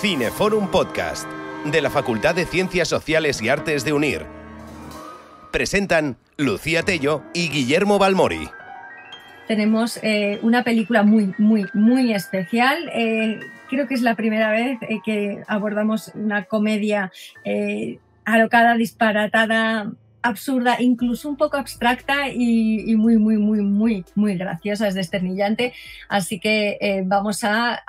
Cineforum Podcast, de la Facultad de Ciencias Sociales y Artes de UNIR. Presentan Lucía Tello y Guillermo Balmori. Tenemos una película muy especial. Creo que es la primera vez que abordamos una comedia alocada, disparatada, absurda, incluso un poco abstracta y muy graciosa, es desternillante. Así que vamos a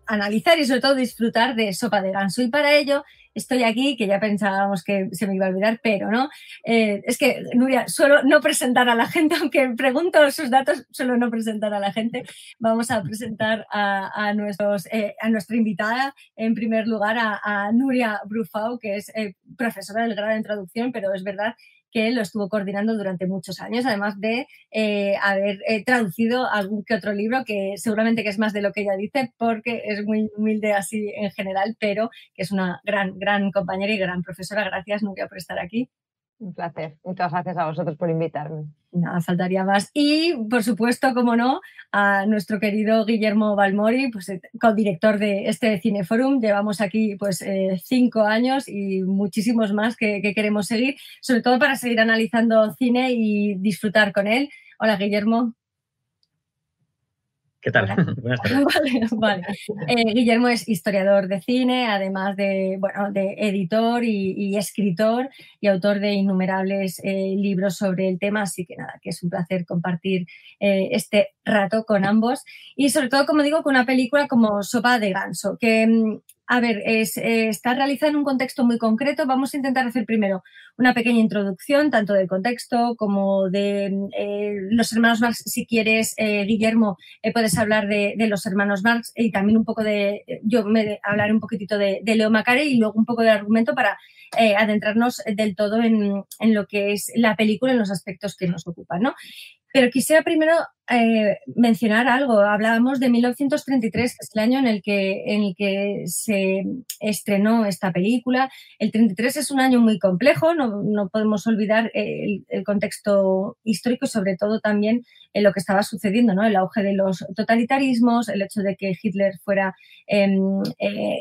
analizar y sobre todo disfrutar de Sopa de Ganso. Y para ello estoy aquí, que ya pensábamos que se me iba a olvidar, pero no. Es que, Nuria, suelo no presentar a la gente, aunque pregunto sus datos, suelo no presentar a la gente. Vamos a presentar a nuestra invitada, en primer lugar, a Nuria Brufau, que es profesora del grado en traducción, pero es verdad que lo estuvo coordinando durante muchos años, además de haber traducido algún que otro libro, que seguramente que es más de lo que ella dice, porque es muy humilde así en general, pero que es una gran compañera y gran profesora. Gracias, Nuria, por estar aquí. Un placer. Muchas gracias a vosotros por invitarme. Nada, faltaría más. Y, por supuesto, como no, a nuestro querido Guillermo Balmori, pues codirector de este Cineforum. Llevamos aquí 5 años y muchísimos más que queremos seguir, sobre todo para seguir analizando cine y disfrutar con él. Hola, Guillermo. ¿Qué tal? Buenas tardes. Vale. Guillermo es historiador de cine, además de editor y escritor y autor de innumerables libros sobre el tema, así que nada, que es un placer compartir este rato con ambos y sobre todo, como digo, con una película como Sopa de Ganso, que está realizada en un contexto muy concreto. Vamos a intentar hacer primero una pequeña introducción, tanto del contexto como de los hermanos Marx. Si quieres, Guillermo, puedes hablar de los hermanos Marx y también un poco yo me hablaré un poquitito de Leo Macaray y luego un poco del argumento para adentrarnos del todo en lo que es la película, en los aspectos que nos ocupan, ¿no? Pero quisiera primero mencionar algo. Hablábamos de 1933, que es el año en el que se estrenó esta película. El 33 es un año muy complejo, no podemos olvidar el contexto histórico y sobre todo también lo que estaba sucediendo, ¿no? El auge de los totalitarismos, el hecho de que Hitler fuera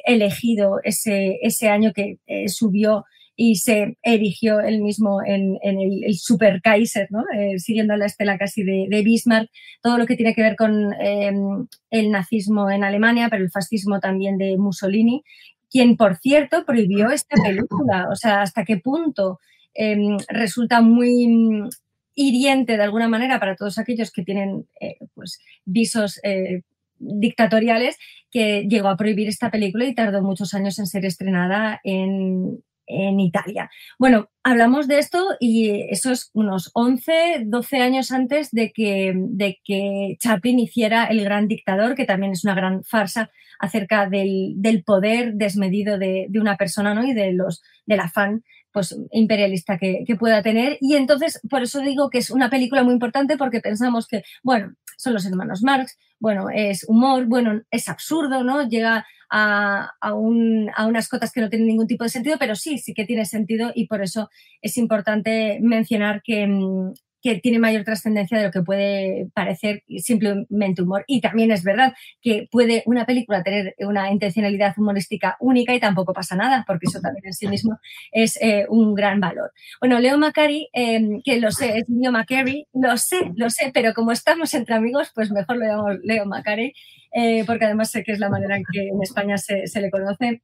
elegido ese año que subió y se erigió él mismo en el Super Kaiser, ¿no? Siguiendo la estela casi de Bismarck, todo lo que tiene que ver con el nazismo en Alemania, pero el fascismo también de Mussolini, quien, por cierto, prohibió esta película. O sea, hasta qué punto resulta muy hiriente de alguna manera para todos aquellos que tienen visos dictatoriales, que llegó a prohibir esta película y tardó muchos años en ser estrenada en Italia. Bueno, hablamos de esto y eso es unos 11, 12 años antes de que Chaplin hiciera El Gran Dictador, que también es una gran farsa acerca del poder desmedido de una persona, ¿no? Y del afán imperialista que pueda tener. Y entonces, por eso digo que es una película muy importante, porque pensamos que, bueno, son los hermanos Marx, bueno, es humor, bueno, es absurdo, ¿no? Llega a unas cotas que no tienen ningún tipo de sentido, pero sí que tiene sentido y por eso es importante mencionar que tiene mayor trascendencia de lo que puede parecer simplemente humor. Y también es verdad que puede una película tener una intencionalidad humorística única y tampoco pasa nada, porque eso también en sí mismo es un gran valor. Bueno, Leo Macaray, que lo sé, es Leo Macari, lo sé, pero como estamos entre amigos, pues mejor lo llamamos Leo Macaray, porque además sé que es la manera en que en España se le conoce.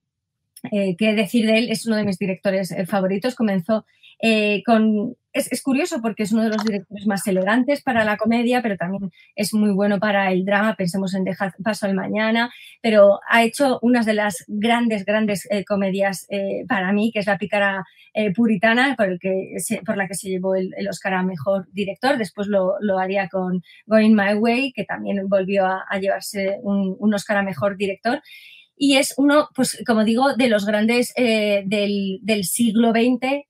¿Qué decir de él? Es uno de mis directores favoritos. Comenzó es curioso porque es uno de los directores más elegantes para la comedia, pero también es muy bueno para el drama. Pensemos en Dejar paso al mañana, pero ha hecho unas de las grandes comedias para mí, que es La pícara puritana, por la que se llevó el Oscar a mejor director. Después lo haría con Going My Way, que también volvió a llevarse un Oscar a mejor director. Y es uno, pues como digo, de los grandes del siglo XX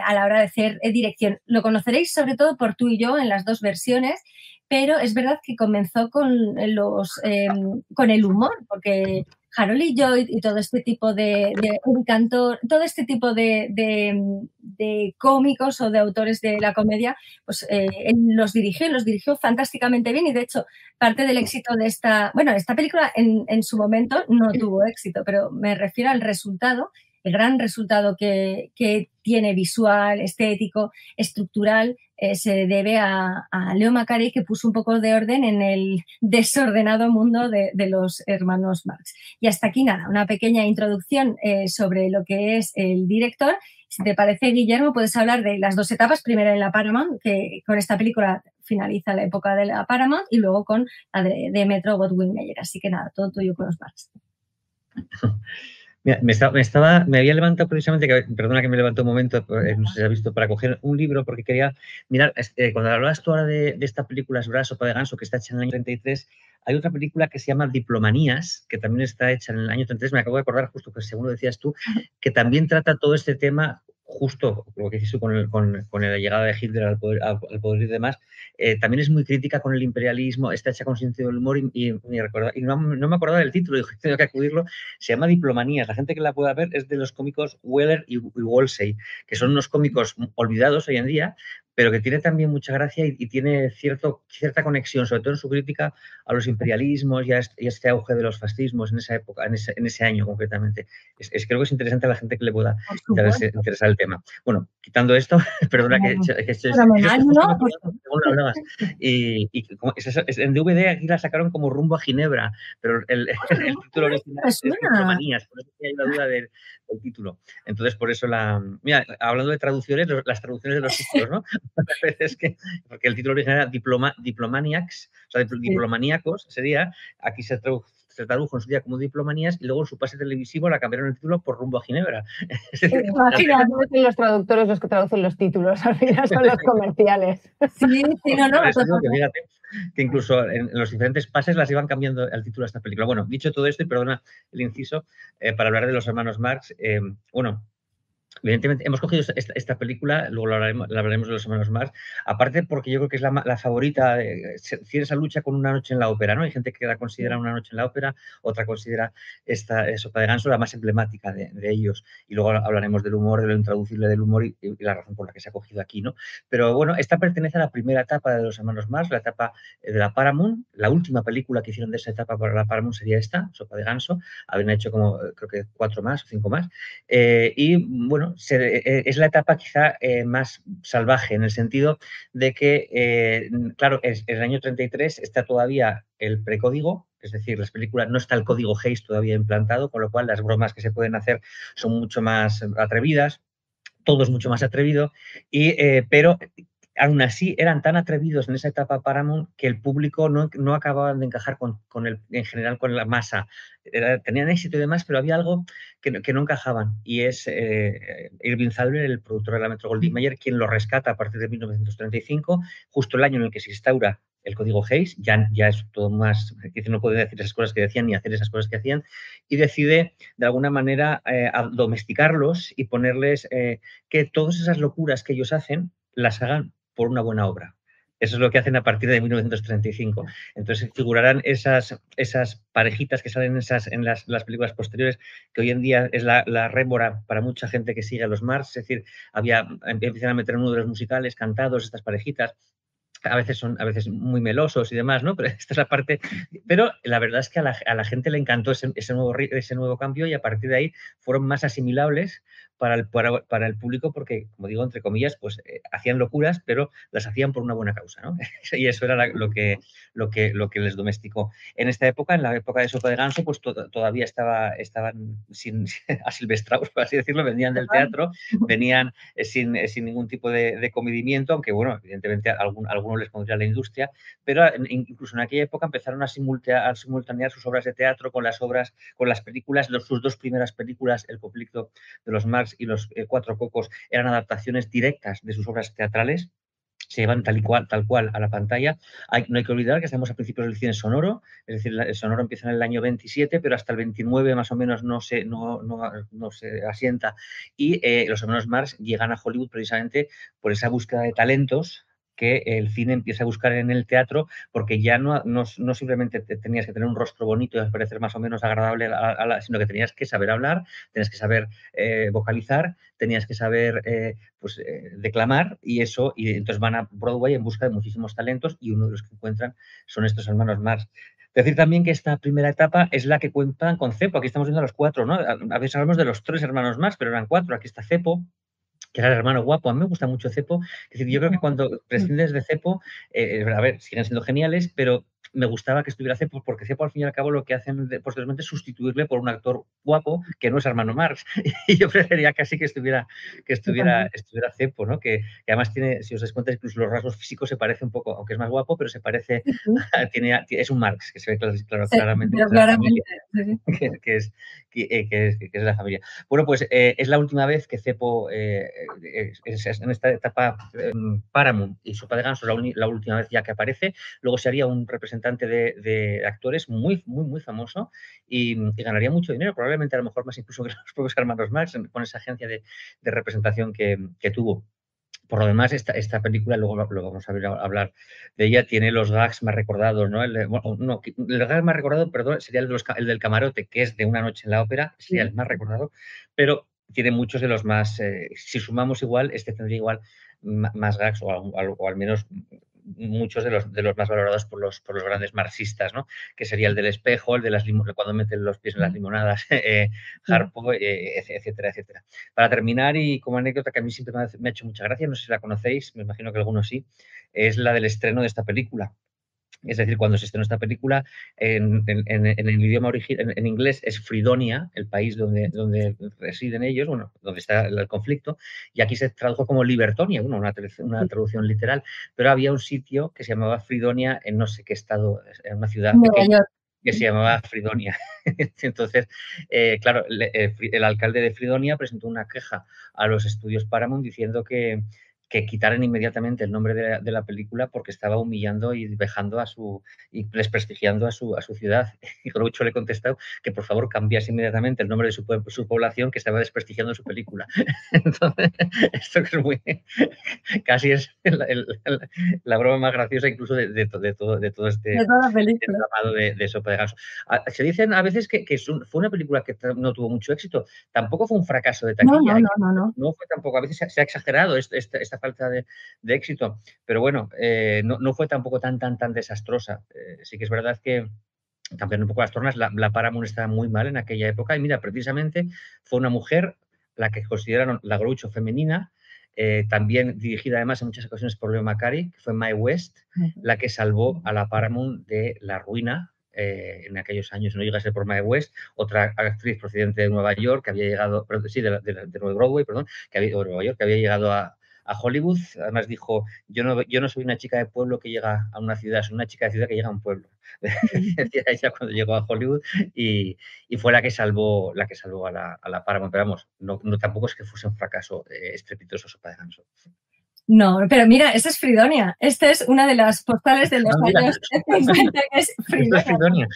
a la hora de hacer dirección. Lo conoceréis sobre todo por Tú y yo en las dos versiones, pero es verdad que comenzó con el humor, porque Harold y Lloyd y todo este tipo de Cantor, todo este tipo de cómicos o de autores de la comedia, pues él los dirigió fantásticamente bien y de hecho parte del éxito de esta película en su momento no tuvo éxito, pero me refiero al resultado, el gran resultado que tiene visual, estético, estructural, se debe a Leo McCarey, que puso un poco de orden en el desordenado mundo de los hermanos Marx. Y hasta aquí nada, una pequeña introducción sobre lo que es el director. Si te parece, Guillermo, puedes hablar de las dos etapas, primero en la Paramount, que con esta película finaliza la época de la Paramount, y luego con la de Metro-Goldwyn-Mayer. Así que nada, todo tuyo con los Marx. Mira, me había levantado precisamente, perdona que me levantó un momento, no sé si has visto, para coger un libro, porque quería mirar, cuando hablabas tú ahora de esta película, es verdad, Sopa de Ganso, que está hecha en el año 33, hay otra película que se llama Diplomanías, que también está hecha en el año 33, me acabo de acordar justo, que según lo decías tú, que también trata todo este tema, justo lo que dices tú con la llegada de Hitler al poder y demás, también es muy crítica con el imperialismo, está hecha con sentido del humor y no me acordaba del título, he tenido que acudirlo. Se llama Diplomanías. La gente que la pueda ver es de los cómicos Weller y Wolsey, que son unos cómicos olvidados hoy en día, pero que tiene también mucha gracia y tiene cierta conexión, sobre todo en su crítica a los imperialismos y a este auge de los fascismos en esa época, en ese año concretamente. Creo que es interesante a la gente que le pueda interesar el tema. Bueno, quitando esto, perdona que esto según hablabas. Y en DVD aquí la sacaron como Rumbo a Ginebra, pero el título original es Diplomanías, por eso hay la duda del título. Entonces, por eso mira, hablando de traducciones, las traducciones de los títulos, ¿no? Porque el título original era Diplomaniacs, o sea, Diplomaníacos sería, aquí se tradujo en su día como Diplomanías y luego en su pase televisivo la cambiaron el título por Rumbo a Ginebra. Imagínate los traductores los que traducen los títulos, al final son los comerciales. Sí, fíjate que incluso en los diferentes pases las iban cambiando el título de esta película. Bueno, dicho todo esto, y perdona el inciso, para hablar de los hermanos Marx, evidentemente hemos cogido esta película, luego la hablaremos de los hermanos Marx, aparte porque yo creo que es la favorita, tiene esa lucha con Una noche en la ópera, ¿no? Hay gente que la considera Una noche en la ópera, otra considera esta Sopa de Ganso la más emblemática de ellos, y luego hablaremos del humor, de lo intraducible del humor y la razón por la que se ha cogido aquí, ¿no? Pero bueno, esta pertenece a la primera etapa de los hermanos Marx, la etapa de la Paramount. La última película que hicieron de esa etapa para la Paramount sería esta, Sopa de Ganso. Habían hecho como, creo que 4 más o 5 más. Y bueno, es la etapa quizá más salvaje, en el sentido de que, claro, en el año 33 está todavía el precódigo, es decir, las películas no está el código Hays todavía implantado, con lo cual las bromas que se pueden hacer son mucho más atrevidas, todo es mucho más atrevido, pero aún así eran tan atrevidos en esa etapa Paramount que el público no acababan de encajar en general con la masa. Tenían éxito y demás, pero había algo que no encajaban, y es Irving Thalberg, el productor de la Metro-Goldwyn-Mayer, quien lo rescata a partir de 1935, justo el año en el que se instaura el código Hays, ya es todo más, no puede decir esas cosas que decían ni hacer esas cosas que hacían, y decide de alguna manera domesticarlos y ponerles que todas esas locuras que ellos hacen las hagan por una buena obra. Eso es lo que hacen a partir de 1935. Entonces figurarán esas parejitas que salen en las películas posteriores, que hoy en día es la rémora para mucha gente que sigue a los Marx. Es decir, empiezan a meter números musicales, cantados, estas parejitas. A veces muy melosos y demás, ¿no? Pero esta es la parte. Pero la verdad es que a la gente le encantó ese nuevo cambio, y a partir de ahí fueron más asimilables para el público, porque, como digo, entre comillas, pues hacían locuras, pero las hacían por una buena causa, ¿no? Y eso era lo que les domesticó. En esta época, en la época de Sopa de Ganso, pues todavía estaban asilvestrados, por así decirlo, venían del teatro, venían sin ningún tipo de comedimiento, aunque, bueno, evidentemente algunos les pondría la industria, pero incluso en aquella época empezaron a simultanear sus obras de teatro con las películas. Sus 2 primeras películas, El conflicto de los Marx y Los 4 cocos, eran adaptaciones directas de sus obras teatrales, se llevan tal cual a la pantalla. No hay que olvidar que estamos a principios del cine sonoro, es decir, el sonoro empieza en el año 27, pero hasta el 29 más o menos no se asienta, y los hermanos Marx llegan a Hollywood precisamente por esa búsqueda de talentos que el cine empieza a buscar en el teatro, porque ya no simplemente tenías que tener un rostro bonito y parecer más o menos agradable, sino que tenías que saber hablar, tenías que saber vocalizar, tenías que saber declamar, y entonces van a Broadway en busca de muchísimos talentos, y uno de los que encuentran son estos hermanos Marx. Decir también que esta primera etapa es la que cuentan con Cepo. Aquí estamos viendo a los 4, ¿no? A veces hablamos de los 3 hermanos Marx, pero eran 4. Aquí está Cepo, que era el hermano guapo. A mí me gusta mucho Cepo. Es decir, yo creo que cuando prescindes de Cepo, a ver, siguen siendo geniales, pero me gustaba que estuviera Cepo, porque Cepo al fin y al cabo lo que hacen posteriormente es sustituirle por un actor guapo que no es hermano Marx. Y yo preferiría casi que estuviera Cepo, ¿no? Que además tiene, si os dais cuenta, incluso los rasgos físicos se parece un poco, aunque es más guapo, pero se parece, es un Marx, que se ve claramente pero claramente, sí. que es la familia. Bueno, pues es la última vez que Cepo en esta etapa Paramount y Sopa de Ganso, la última vez ya que aparece. Luego se haría un representante de actores muy famoso y ganaría mucho dinero, probablemente a lo mejor más incluso que los propios hermanos Marx, con esa agencia de representación que tuvo. Por lo demás, esta película, luego lo vamos a hablar de ella, tiene los gags más recordados, ¿no? El gag más recordado, perdón, sería el del camarote, que es de Una noche en la ópera, sería el más recordado, pero tiene muchos de los más, si sumamos igual, este tendría igual más gags, o al menos muchos de los más valorados por los grandes marxistas, ¿no? Que sería el del espejo, el de cuando meten los pies en las limonadas, Harpo, etcétera, etcétera. Para terminar, y como anécdota que a mí siempre me ha hecho mucha gracia, no sé si la conocéis, me imagino que algunos sí, es la del estreno de esta película. Es decir, cuando se estrenó esta película, en el idioma original, en inglés, es Fridonia, el país donde residen ellos, bueno, donde está el conflicto, y aquí se tradujo como Libertonia, bueno, una traducción literal, pero había un sitio que se llamaba Fridonia en no sé qué estado, en una ciudad pequeña, que se llamaba Fridonia. Entonces, claro, el alcalde de Fridonia presentó una queja a los estudios Paramount diciendo que quitaran inmediatamente el nombre de la película porque estaba humillando y vejando y desprestigiando a su ciudad. Y Groucho le contestó que por favor cambiase inmediatamente el nombre de su población, que estaba desprestigiando su película. Entonces, esto que es casi es la broma más graciosa incluso de todo este entramado de Sopa de Ganso. Se dicen a veces que fue una película que no tuvo mucho éxito. Tampoco fue un fracaso de taquilla. No fue tampoco. A veces se ha exagerado esta falta de éxito, pero bueno, no fue tampoco tan desastrosa. Sí que es verdad que, cambiando un poco las tornas, la Paramount estaba muy mal en aquella época, y mira, precisamente fue una mujer la que consideraron la Groucho femenina, también dirigida además en muchas ocasiones por Leo Macari, que fue Mae West, la que salvó a la Paramount de la ruina. En aquellos años, no llega a ser por Mae West, otra actriz procedente de Nueva York, que había llegado, de Broadway, perdón, Nueva York, que había llegado a Hollywood. Además dijo, yo no soy una chica de pueblo que llega a una ciudad, soy una chica de ciudad que llega a un pueblo. Decía ella cuando llegó a Hollywood, y fue la que salvó a la Paramount. Pero vamos, no tampoco es que fuese un fracaso estrepitoso Sopa de Ganso. No, pero mira, esa es Fridonia. Esta es una de las postales de los años 50, que es Fridonia.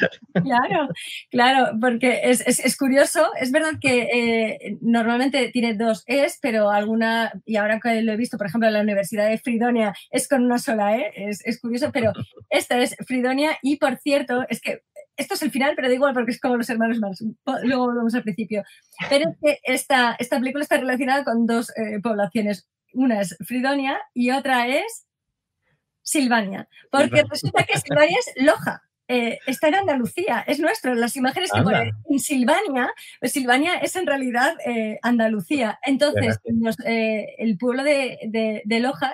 Claro, porque es curioso. Es verdad que normalmente tiene 2 es, pero alguna, y ahora que lo he visto, por ejemplo, en la Universidad de Fridonia es con una sola e. Es curioso, pero esta es Fridonia. Y por cierto, es que esto es el final, pero da igual porque es como los hermanos Marx. Luego volvemos al principio. Pero es que esta película está relacionada con 2 poblaciones. Una es Fridonia y otra es Silvania, porque resulta que Silvania es Loja. Está en Andalucía, es nuestro. Las imágenes que ponen en Silvania, pues Silvania es en realidad Andalucía. Entonces, el pueblo de Loja,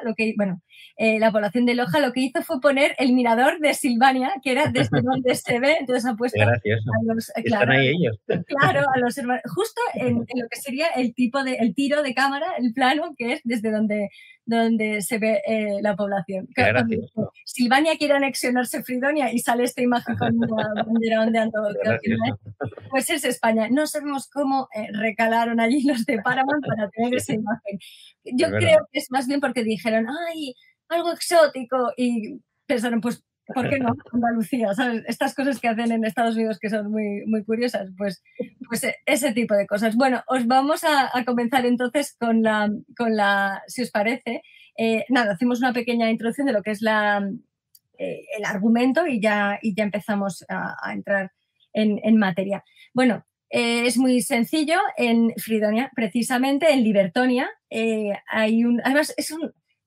la población de Loja, lo que hizo fue poner el mirador de Silvania, que era desde donde se ve. Entonces ha puesto a los, están ahí ellos. Claro, a los hermanos, justo en lo que sería el tiro de cámara, el plano, que es desde donde se ve la población. Silvania quiere anexionarse Fridonia y sale esta imagen con una bandera ondeando. Pues es España. No sabemos cómo recalaron allí los de Paramount para tener esa imagen. Yo creo que es más bien porque dijeron, ¡ay, algo exótico! Y pensaron, pues, ¿por qué no? Andalucía, ¿sabes? Estas cosas que hacen en Estados Unidos que son muy, muy curiosas, pues ese tipo de cosas. Bueno, os vamos a comenzar entonces con la, si os parece, Nada, hacemos una pequeña introducción de lo que es el argumento y ya empezamos a entrar en materia. Bueno, es muy sencillo. En Fridonia, precisamente, en Libertonia, además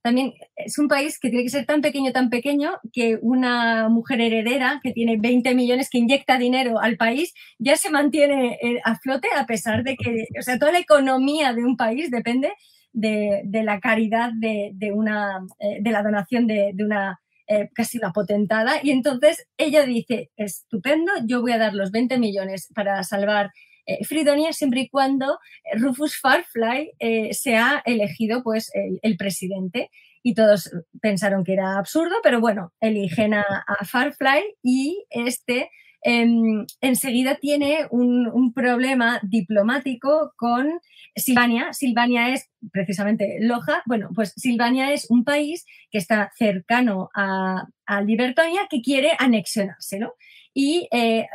también es un país que tiene que ser tan pequeño que una mujer heredera que tiene 20 millones, que inyecta dinero al país, ya se mantiene a flote, a pesar de que, o sea, toda la economía de un país depende de la caridad de la donación de una casi una potentada. Y entonces ella dice, estupendo, yo voy a dar los 20 millones para salvar Fridonia, siempre y cuando Rufus Farfly sea elegido pues el presidente. Y todos pensaron que era absurdo, pero bueno, eligen a Farfly y enseguida tiene un problema diplomático con Silvania. Silvania es precisamente Loja. Bueno, pues Silvania es un país que está cercano a Libertonia, que quiere anexionárselo. Y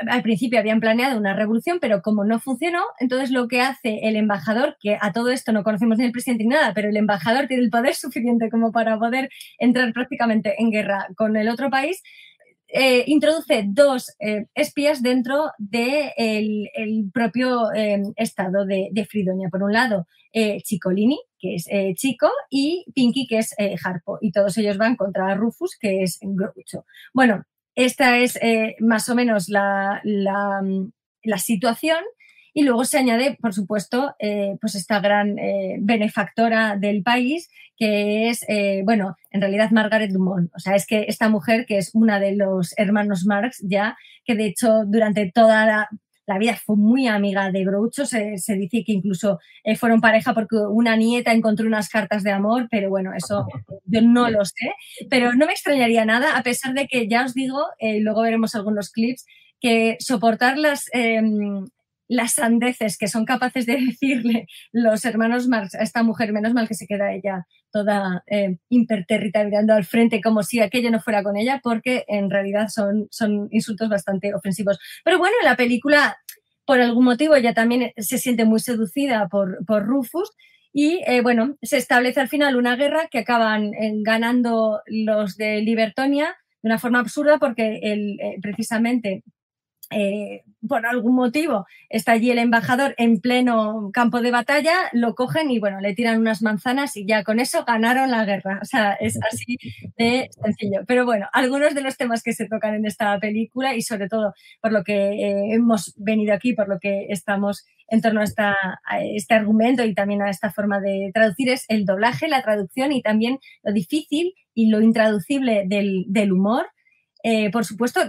al principio habían planeado una revolución, pero como no funcionó, entonces lo que hace el embajador, que a todo esto no conocemos ni el presidente ni nada, pero el embajador tiene el poder suficiente como para poder entrar prácticamente en guerra con el otro país, introduce 2 espías dentro del propio estado de Fridonia. Por un lado, Ciccolini, que es Chico, y Pinky, que es Harpo. Y todos ellos van contra Rufus, que es Groucho. Bueno, esta es más o menos la situación. Y luego se añade, por supuesto, pues esta gran benefactora del país, que es, bueno, en realidad Margaret Dumont. O sea, es que esta mujer, que es una de los hermanos Marx ya, que de hecho durante toda la vida fue muy amiga de Groucho, se dice que incluso fueron pareja porque una nieta encontró unas cartas de amor, pero bueno, eso yo no lo sé. Pero no me extrañaría nada, a pesar de que, ya os digo, luego veremos algunos clips, que soportar las sandeces que son capaces de decirle los hermanos Marx a esta mujer, menos mal que se queda ella toda impertérrita mirando al frente como si aquello no fuera con ella, porque en realidad son insultos bastante ofensivos. Pero bueno, la película, por algún motivo, ella también se siente muy seducida por Rufus y, bueno, se establece al final una guerra que acaban ganando los de Libertonia de una forma absurda porque precisamente por algún motivo está allí el embajador en pleno campo de batalla, lo cogen y bueno, le tiran unas manzanas y ya con eso ganaron la guerra. O sea, es así de sencillo. Pero bueno, algunos de los temas que se tocan en esta película y sobre todo por lo que hemos venido aquí, por lo que estamos en torno a este argumento y también a esta forma de traducir, es el doblaje, la traducción y también lo difícil y lo intraducible del humor. Por supuesto,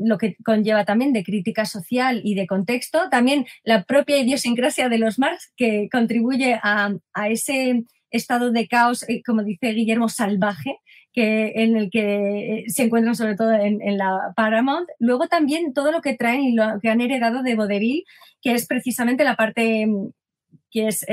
lo que conlleva también de crítica social y de contexto, también la propia idiosincrasia de los Marx, que contribuye a ese estado de caos, como dice Guillermo, salvaje, en el que se encuentran sobre todo en la Paramount. Luego también todo lo que traen y lo que han heredado de Vaudeville, que es precisamente la parte que es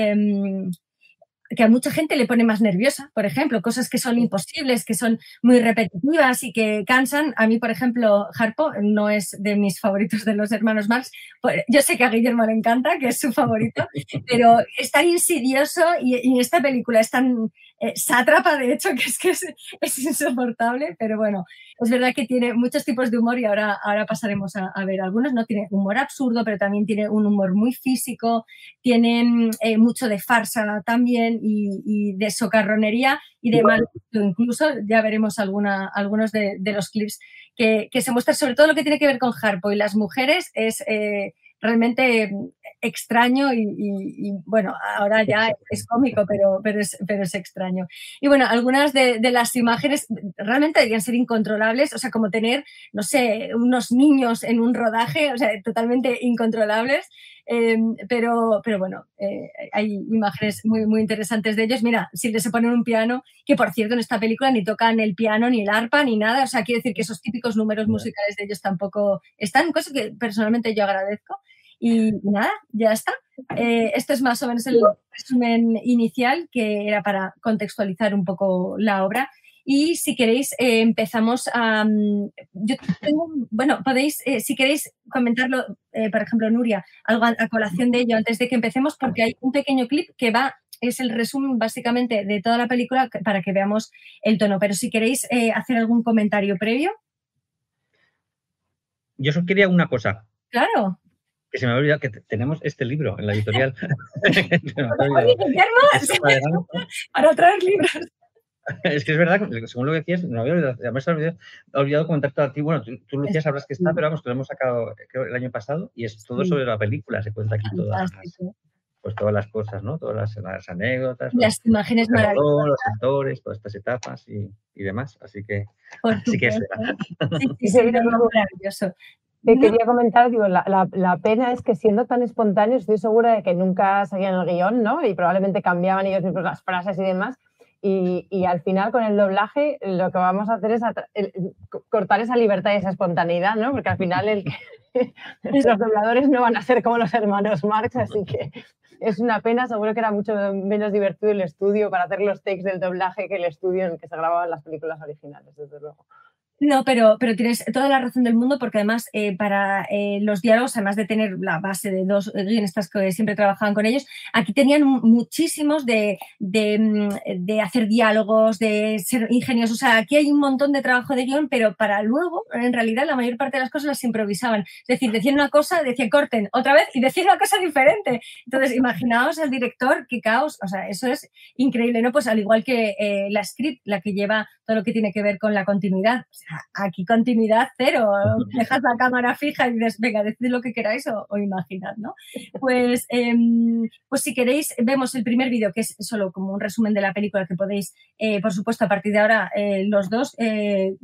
que a mucha gente le pone más nerviosa, por ejemplo, cosas que son imposibles, que son muy repetitivas y que cansan. A mí, por ejemplo, Harpo no es de mis favoritos de los hermanos Marx. Yo sé que a Guillermo le encanta, que es su favorito, pero es tan insidioso y esta película es tan sátrapa, de hecho, que es insoportable. Pero bueno, es verdad que tiene muchos tipos de humor y ahora pasaremos a ver algunos. No tiene humor absurdo, pero también tiene un humor muy físico, tiene mucho de farsa también y de socarronería y de mal gusto. Incluso ya veremos algunos de los clips que se muestran, sobre todo lo que tiene que ver con Harpo y las mujeres. Es realmente extraño y bueno, ahora ya es cómico, pero es extraño. Y bueno, algunas de las imágenes realmente deberían ser incontrolables, o sea, como tener, no sé, unos niños en un rodaje, o sea, totalmente incontrolables. Pero bueno, hay imágenes muy, muy interesantes de ellos. Mira, si se ponen un piano, que por cierto en esta película ni tocan el piano, ni el arpa, ni nada. O sea, quiere decir que esos típicos números musicales de ellos tampoco están, cosa que personalmente yo agradezco. Y nada, ya está. Esto es más o menos el resumen inicial, que era para contextualizar un poco la obra. Y si queréis, empezamos a... yo tengo, bueno, podéis, si queréis comentarlo, por ejemplo, Nuria, algo a colación de ello antes de que empecemos, porque hay un pequeño clip que va es el resumen básicamente de toda la película para que veamos el tono. Pero si queréis hacer algún comentario previo. Yo solo quería una cosa. Claro. Que se me ha olvidado que tenemos este libro en la editorial. Oye, Guillermo, para traer libros. Es que es verdad, según lo que decías, no había olvidado, además he olvidado comentarte a ti. Bueno, tú Lucía, sabrás que está, pero vamos, que lo hemos sacado creo, el año pasado y es todo sobre la película. Se cuenta aquí todas las cosas, ¿no? Todas las anécdotas, las imágenes maravillosas, los actores, todas estas etapas y demás. Así que es maravilloso. Quería comentar, digo, la pena es que siendo tan espontáneos, estoy segura de que nunca seguían el guión, ¿no? Y probablemente cambiaban ellos mismos las frases y demás. Y al final, con el doblaje, lo que vamos a hacer es cortar esa libertad y esa espontaneidad, ¿no? Porque al final los dobladores no van a ser como los hermanos Marx, así que es una pena. Seguro que era mucho menos divertido el estudio para hacer los takes del doblaje que el estudio en el que se grababan las películas originales, desde luego. No, pero tienes toda la razón del mundo, porque además para los diálogos, además de tener la base de dos guionistas que siempre trabajaban con ellos, aquí tenían muchísimos de hacer diálogos, de ser ingeniosos. O sea, aquí hay un montón de trabajo de guión, pero para luego, en realidad, la mayor parte de las cosas las improvisaban. Es decir, decían una cosa, decían corten otra vez y decían una cosa diferente. Entonces, imaginaos al director, qué caos. O sea, eso es increíble, ¿no? Pues al igual que la script, la que lleva todo lo que tiene que ver con la continuidad. O sea, aquí continuidad cero, dejas la cámara fija y dices, venga, decid lo que queráis o imaginad, ¿no? Pues si queréis, vemos el primer vídeo, que es solo como un resumen de la película, que podéis, por supuesto, a partir de ahora, los dos,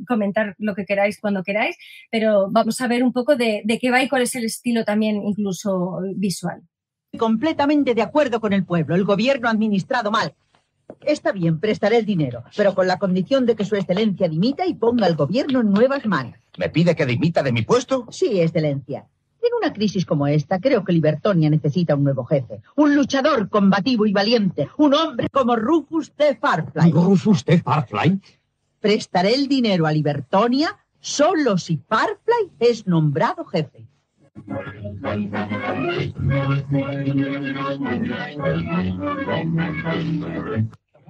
comentar lo que queráis cuando queráis, pero vamos a ver un poco de qué va y cuál es el estilo también, incluso visual. Completamente de acuerdo con el pueblo. El gobierno ha administrado mal. Está bien, prestaré el dinero, pero con la condición de que su excelencia dimita y ponga al gobierno en nuevas manos. ¿Me pide que dimita de mi puesto? Sí, excelencia. En una crisis como esta, creo que Libertonia necesita un nuevo jefe. Un luchador combativo y valiente. Un hombre como Rufus T. Farfly. ¿Rufus T. Farfly? Prestaré el dinero a Libertonia solo si Farfly es nombrado jefe.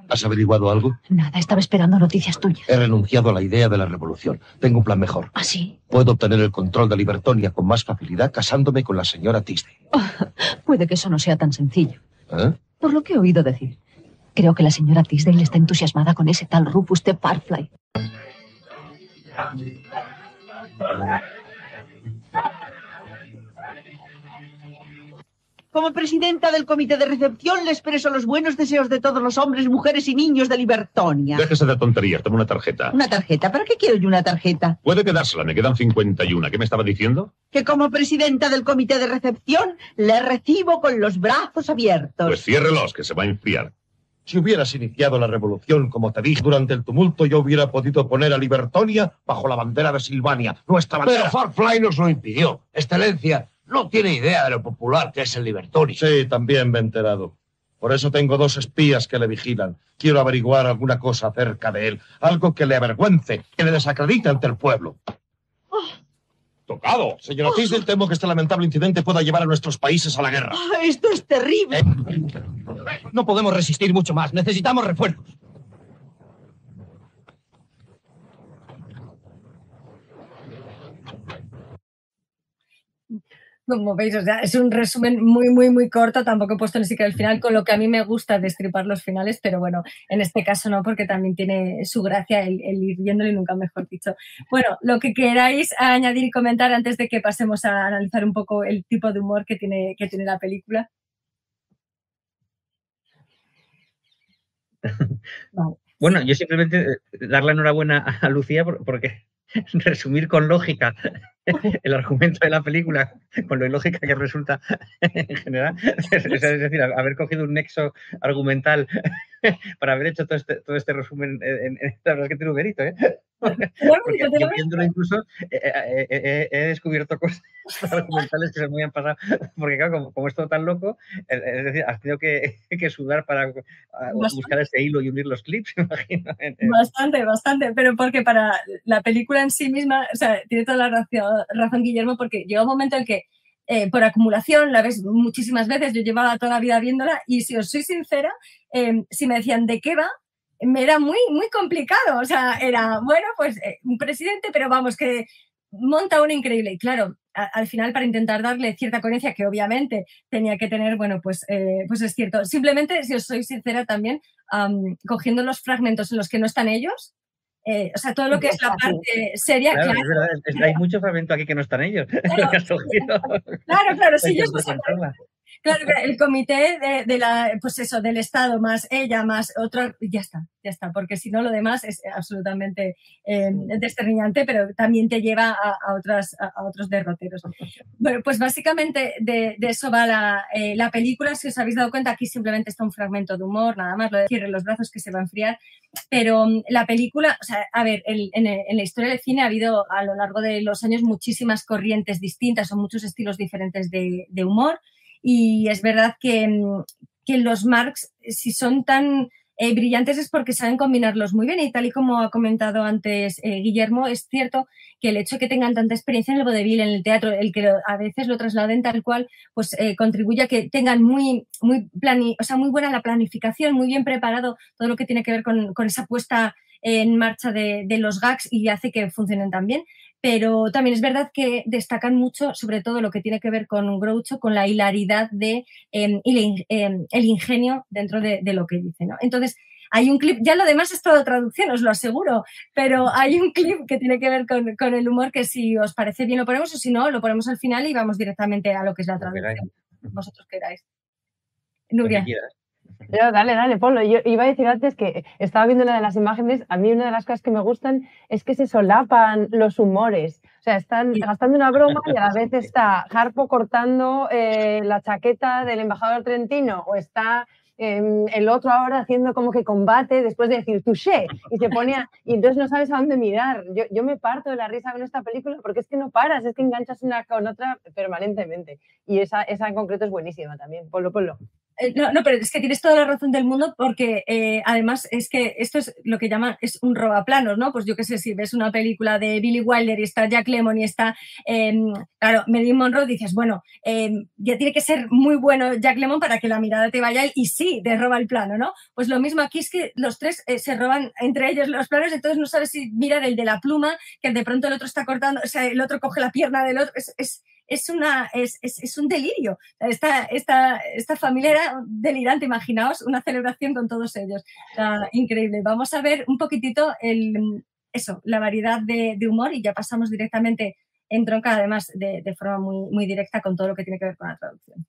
¿Has averiguado algo? Nada, estaba esperando noticias tuyas. He renunciado a la idea de la revolución. Tengo un plan mejor. ¿Ah, sí? Puedo obtener el control de Libertonia con más facilidad casándome con la señora Tisdale. Puede que eso no sea tan sencillo. ¿Eh? Por lo que he oído decir. Creo que la señora Tisdale está entusiasmada con ese tal Rufus T. Farfly. Como presidenta del comité de recepción, le expreso los buenos deseos de todos los hombres, mujeres y niños de Libertonia. Déjese de tonterías, toma una tarjeta. ¿Una tarjeta? ¿Para qué quiero yo una tarjeta? Puede quedársela, me quedan 51. ¿Qué me estaba diciendo? Que como presidenta del comité de recepción, le recibo con los brazos abiertos. Pues ciérrelos, que se va a enfriar. Si hubieras iniciado la revolución, como te dije durante el tumulto, yo hubiera podido poner a Libertonia bajo la bandera de Silvania, nuestra bandera. Pero Farfly nos lo impidió. Excelencia, no tiene idea de lo popular que es el Libertonia. Sí, también me he enterado. Por eso tengo 2 espías que le vigilan. Quiero averiguar alguna cosa acerca de él. Algo que le avergüence, que le desacredite ante el pueblo. ¡Tocado! Señora Tisdale, temo que este lamentable incidente pueda llevar a nuestros países a la guerra. ¡Esto es terrible! No podemos resistir mucho más. Necesitamos refuerzos. Como veis, o sea, es un resumen muy, muy, muy corto. Tampoco he puesto ni siquiera el final, con lo que a mí me gusta destripar los finales, pero bueno, en este caso no, porque también tiene su gracia el ir viéndolo y nunca mejor dicho. Bueno, lo que queráis añadir y comentar antes de que pasemos a analizar un poco el tipo de humor que tiene la película. Vale. Bueno, yo simplemente dar la enhorabuena a Lucía porque resumir con lógica el argumento de la película, con lo ilógica que resulta en general, es decir, haber cogido un nexo argumental para haber hecho todo este resumen, la verdad es que tiene un mérito, ¿eh? Porque yo viéndolo incluso he descubierto cosas argumentales que se me habían pasado, porque claro, como es todo tan loco, es decir, has tenido que sudar para buscar ese hilo y unir los clips, imagino. Bastante, pero porque para la película en sí misma, o sea, tiene toda la razón Guillermo, porque llega un momento en que por acumulación, la ves muchísimas veces, yo llevaba toda la vida viéndola y si os soy sincera, si me decían de qué va, me era muy, muy complicado. O sea, era, bueno, pues un presidente, pero vamos, que monta una increíble. Y claro, al final para intentar darle cierta coherencia, que obviamente tenía que tener, bueno, pues es cierto. Simplemente, si os soy sincera también, cogiendo los fragmentos en los que no están ellos, o sea, todo lo que es la parte seria, Claro, claro. es verdad, hay mucho fragmento aquí que no están ellos. Claro, si Hay que ellos no saben. presentarla. Claro, el comité de la, pues eso, del Estado más ella más otro, ya está, porque si no lo demás es absolutamente desterniñante, pero también te lleva a otros derroteros. Bueno, pues básicamente de eso va la película. Si os habéis dado cuenta, aquí simplemente está un fragmento de humor, nada más, lo de cierre los brazos que se va a enfriar, pero la película, o sea, a ver, en la historia del cine ha habido a lo largo de los años muchísimas corrientes distintas o muchos estilos diferentes de humor. Y es verdad que los Marx, si son tan brillantes, es porque saben combinarlos muy bien. Y tal y como ha comentado antes Guillermo, es cierto que el hecho de que tengan tanta experiencia en el vodevil, en el teatro, el que a veces lo trasladen tal cual, pues contribuye a que tengan muy buena la planificación, muy bien preparado todo lo que tiene que ver con esa puesta en marcha de los gags y hace que funcionen tan bien. Pero también es verdad que destacan mucho, sobre todo lo que tiene que ver con Groucho, con la hilaridad y el ingenio dentro de lo que dice, ¿no? Entonces, hay un clip, ya lo demás es todo traducción, os lo aseguro, pero hay un clip que tiene que ver con el humor que si os parece bien lo ponemos o si no, lo ponemos al final y vamos directamente a lo que es la traducción. Vosotros queráis. Nuria. Pero dale, ponlo. Yo iba a decir antes que estaba viendo una de las imágenes, a mí una de las cosas que me gustan es que se solapan los humores. O sea, están gastando una broma y a la vez está Harpo cortando la chaqueta del embajador trentino o está el otro ahora haciendo como que combate después de decir touché y se pone y entonces no sabes a dónde mirar. Yo me parto de la risa con esta película porque es que no paras, es que enganchas una con otra permanentemente y esa en concreto es buenísima también. Ponlo. No, pero es que tienes toda la razón del mundo porque además es que esto es lo que llaman, es un robaplanos, ¿no? Pues yo qué sé, si ves una película de Billy Wilder y está Jack Lemmon y está, claro, Marilyn Monroe, dices, bueno, ya tiene que ser muy bueno Jack Lemmon para que la mirada te vaya a él y sí, te roba el plano, ¿no? Pues lo mismo aquí es que los tres se roban entre ellos los planos, entonces no sabes si mirar el de la pluma, que de pronto el otro está cortando, o sea, el otro coge la pierna del otro, es un delirio. Esta familia era delirante, imaginaos una celebración con todos ellos. Increíble. Vamos a ver un poquitito la variedad de humor y ya pasamos directamente en tronca, además de forma muy, muy directa con todo lo que tiene que ver con la traducción.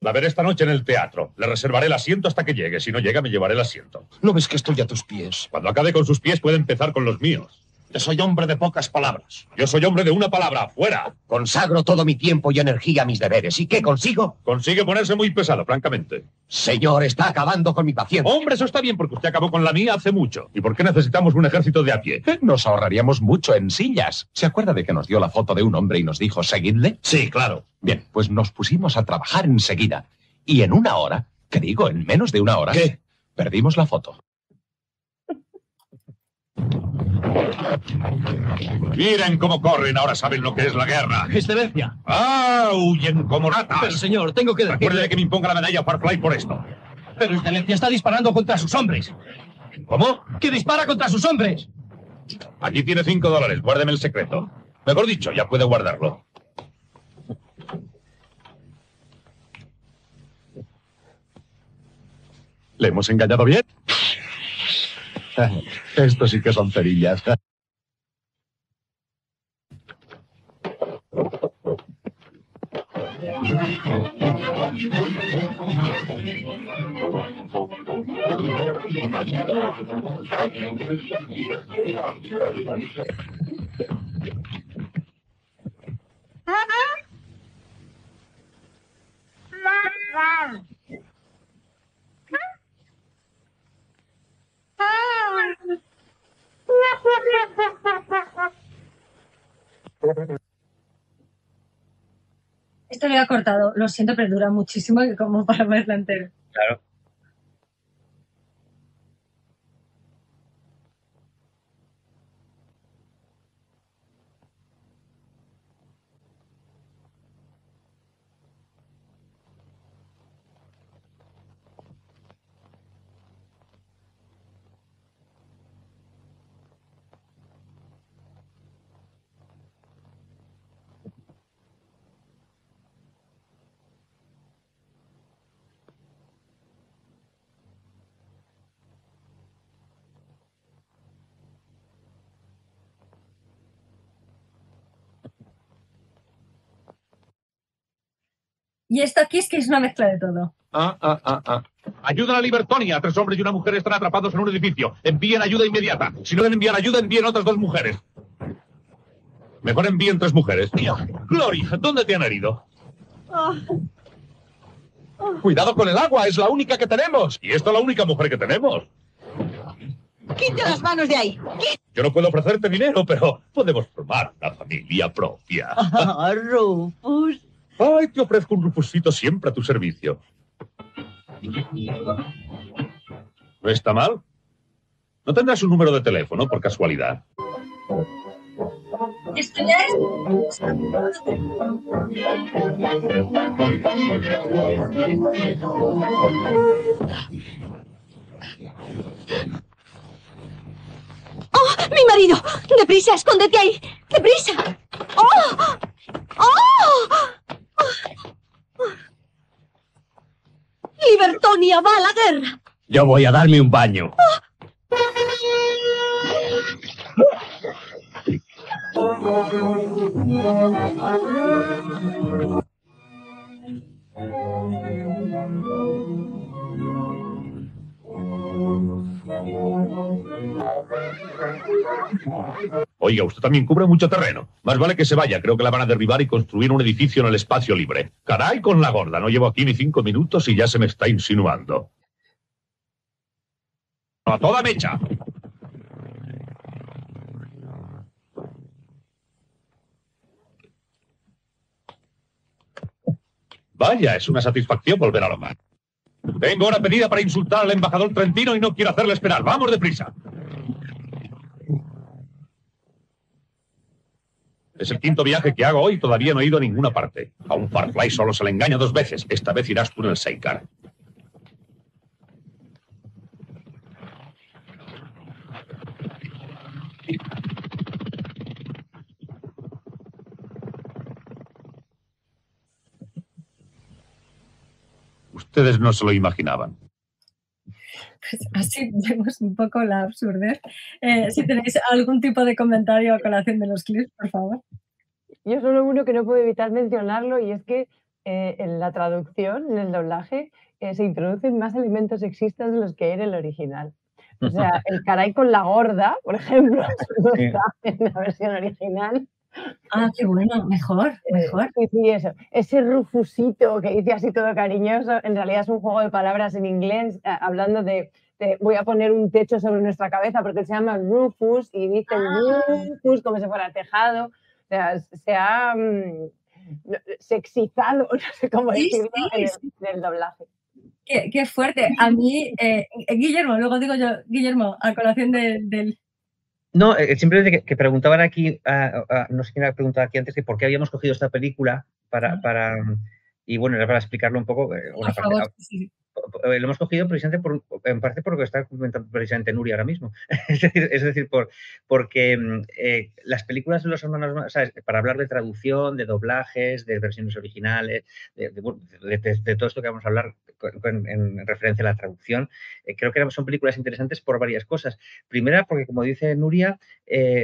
La veré esta noche en el teatro. Le reservaré el asiento hasta que llegue. Si no llega, me llevaré el asiento. ¿No ves que estoy a tus pies? Cuando acabe con sus pies, puede empezar con los míos. Yo soy hombre de pocas palabras. Yo soy hombre de una palabra. ¡Fuera! Consagro todo mi tiempo y energía a mis deberes. ¿Y qué consigo? Consigue ponerse muy pesado, francamente. Señor, está acabando con mi paciencia. Hombre, eso está bien, porque usted acabó con la mía hace mucho. ¿Y por qué necesitamos un ejército de a pie? Nos ahorraríamos mucho en sillas. ¿Se acuerda de que nos dio la foto de un hombre y nos dijo, seguidle? Sí, claro. Bien, pues nos pusimos a trabajar enseguida. Y en una hora, ¿qué digo? En menos de una hora... ¿Qué? Perdimos la foto. Miren cómo corren, ahora saben lo que es la guerra. Excelencia. ¡Ah! Huyen como ratas. Pero, señor, tengo que decirle... Recuerde que me imponga la medalla Farfly por esto. Pero Excelencia está disparando contra sus hombres. ¿Cómo? ¡Que dispara contra sus hombres! Aquí tiene $5. Guárdeme el secreto. Mejor dicho, ya puede guardarlo. ¿Le hemos engañado bien? Esto sí que son cerillas. Esto lo he cortado, lo siento, pero dura muchísimo como para verla entera. Claro. Y esto aquí es que es una mezcla de todo. Ayuda a la Libertonia. 3 hombres y una mujer están atrapados en un edificio. Envíen ayuda inmediata. Si no deben enviar ayuda, envíen otras 2 mujeres. Mejor envíen 3 mujeres. Gloria, ¿dónde te han herido? Cuidado con el agua, es la única que tenemos. Y esta es la única mujer que tenemos. ¡Quita las manos de ahí! Yo no puedo ofrecerte dinero, pero podemos formar una familia propia. Rufus. Ay, te ofrezco un Rufusito siempre a tu servicio. ¿No está mal? ¿No tendrás un número de teléfono por casualidad? Esto ya es... ¡Oh, mi marido! ¡Deprisa, escóndete ahí! ¡Deprisa! ¡Oh! ¡Oh! ¡Libertonia va a la guerra! Yo voy a darme un baño. Oiga, usted también cubre mucho terreno. Más vale que se vaya. Creo que la van a derribar y construir un edificio en el espacio libre. Caray con la gorda. No llevo aquí ni 5 minutos y ya se me está insinuando. ¡A toda mecha! Vaya, es una satisfacción volver al hogar. Tengo hora pedida para insultar al embajador trentino y no quiero hacerle esperar. ¡Vamos deprisa! Es el 5º viaje que hago hoy y todavía no he ido a ninguna parte. A un Farfly solo se le engaña 2 veces. Esta vez irás tú en el Sidecar. Ustedes no se lo imaginaban. Pues así vemos un poco la absurdez. Si tenéis algún tipo de comentario a colación de los clips, por favor. Yo solo uno que no puedo evitar mencionarlo, y es que en la traducción, en el doblaje, se introducen más elementos sexistas de los que hay en el original. O sea, el caray con la gorda, por ejemplo, no está en la versión original. Ah, qué bueno, mejor. Sí, eso. Ese Rufusito que dice así todo cariñoso, en realidad es un juego de palabras en inglés, hablando de voy a poner un techo sobre nuestra cabeza, porque él se llama Rufus y dice Rufus como si fuera tejado. O sea, se ha sexizado, no sé cómo decirlo, en el doblaje. Qué fuerte. A mí, Guillermo, luego digo yo, Guillermo, a colación del... No, simplemente que preguntaban aquí, no sé quién ha preguntado aquí antes, que por qué habíamos cogido esta película para y bueno, era para explicarlo un poco. Por favor, sí. Lo hemos cogido precisamente en parte por lo que está comentando precisamente Nuria ahora mismo. es decir porque las películas de los hermanos, ¿sabes? Para hablar de traducción, de doblajes, de versiones originales, de todo esto que vamos a hablar en referencia a la traducción, creo que son películas interesantes por varias cosas. Primera, porque como dice Nuria,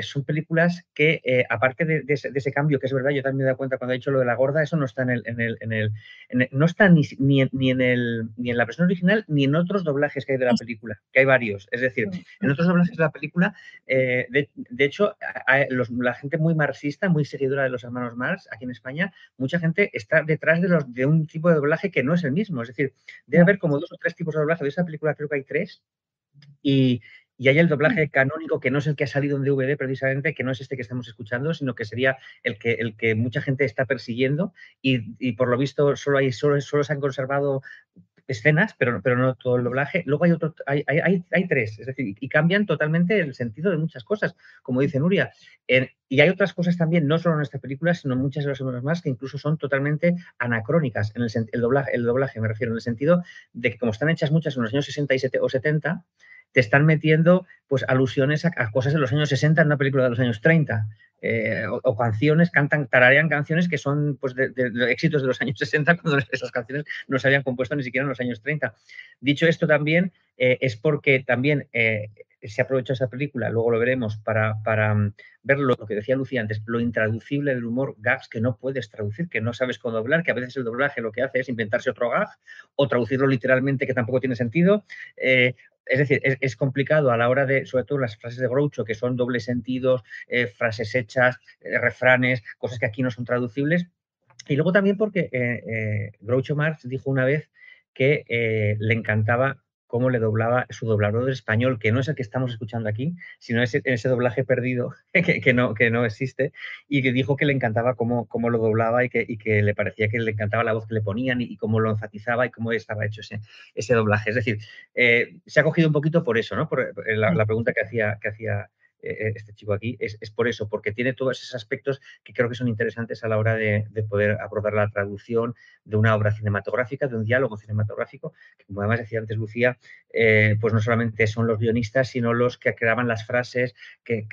son películas que, aparte de ese cambio, que es verdad, yo también me he dado cuenta cuando he dicho lo de la gorda, eso no está no está ni en la versión original ni en otros doblajes que hay de la película, que hay varios. Es decir, en otros doblajes de la película, de hecho, la gente muy marxista, muy seguidora de los hermanos Marx, aquí en España, mucha gente está detrás de un tipo de doblaje que no es el mismo. Es decir, debe haber como 2 o 3 tipos de doblaje. De esa película creo que hay 3. Y hay el doblaje canónico, que no es el que ha salido en DVD precisamente, que no es este que estamos escuchando, sino que sería el que mucha gente está persiguiendo y por lo visto solo se han conservado escenas, pero no todo el doblaje. Luego hay 3, es decir, y cambian totalmente el sentido de muchas cosas, como dice Nuria. Y hay otras cosas también, no solo en esta película, sino muchas de las otras más, que incluso son totalmente anacrónicas, en el doblaje me refiero, en el sentido de que como están hechas muchas en los años 67 o 70, te están metiendo pues alusiones a cosas de los años 60 en una película de los años 30. O canciones, tararean canciones que son pues, de éxitos de los años 60, cuando esas canciones no se habían compuesto ni siquiera en los años 30. Dicho esto también, es porque también que se ha aprovechado esa película, luego lo veremos, para ver lo que decía Lucía antes, lo intraducible del humor, gags que no puedes traducir, que no sabes cómo doblar, que a veces el doblaje lo que hace es inventarse otro gag o traducirlo literalmente, que tampoco tiene sentido. Es decir, es complicado a la hora de, sobre todo las frases de Groucho, que son dobles sentidos, frases hechas, refranes, cosas que aquí no son traducibles. Y luego también porque Groucho Marx dijo una vez que le encantaba cómo le doblaba su doblador español, que no es el que estamos escuchando aquí, sino ese doblaje perdido que no existe, y que dijo que le encantaba cómo lo doblaba y que le parecía que le encantaba la voz que le ponían y cómo lo enfatizaba y cómo estaba hecho ese doblaje. Es decir, se ha cogido un poquito por eso, ¿no? Por la pregunta que hacía este chico aquí, es por eso, porque tiene todos esos aspectos que creo que son interesantes a la hora de poder abordar la traducción de una obra cinematográfica, de un diálogo cinematográfico, que como además decía antes Lucía, pues no solamente son los guionistas, sino los que creaban las frases, que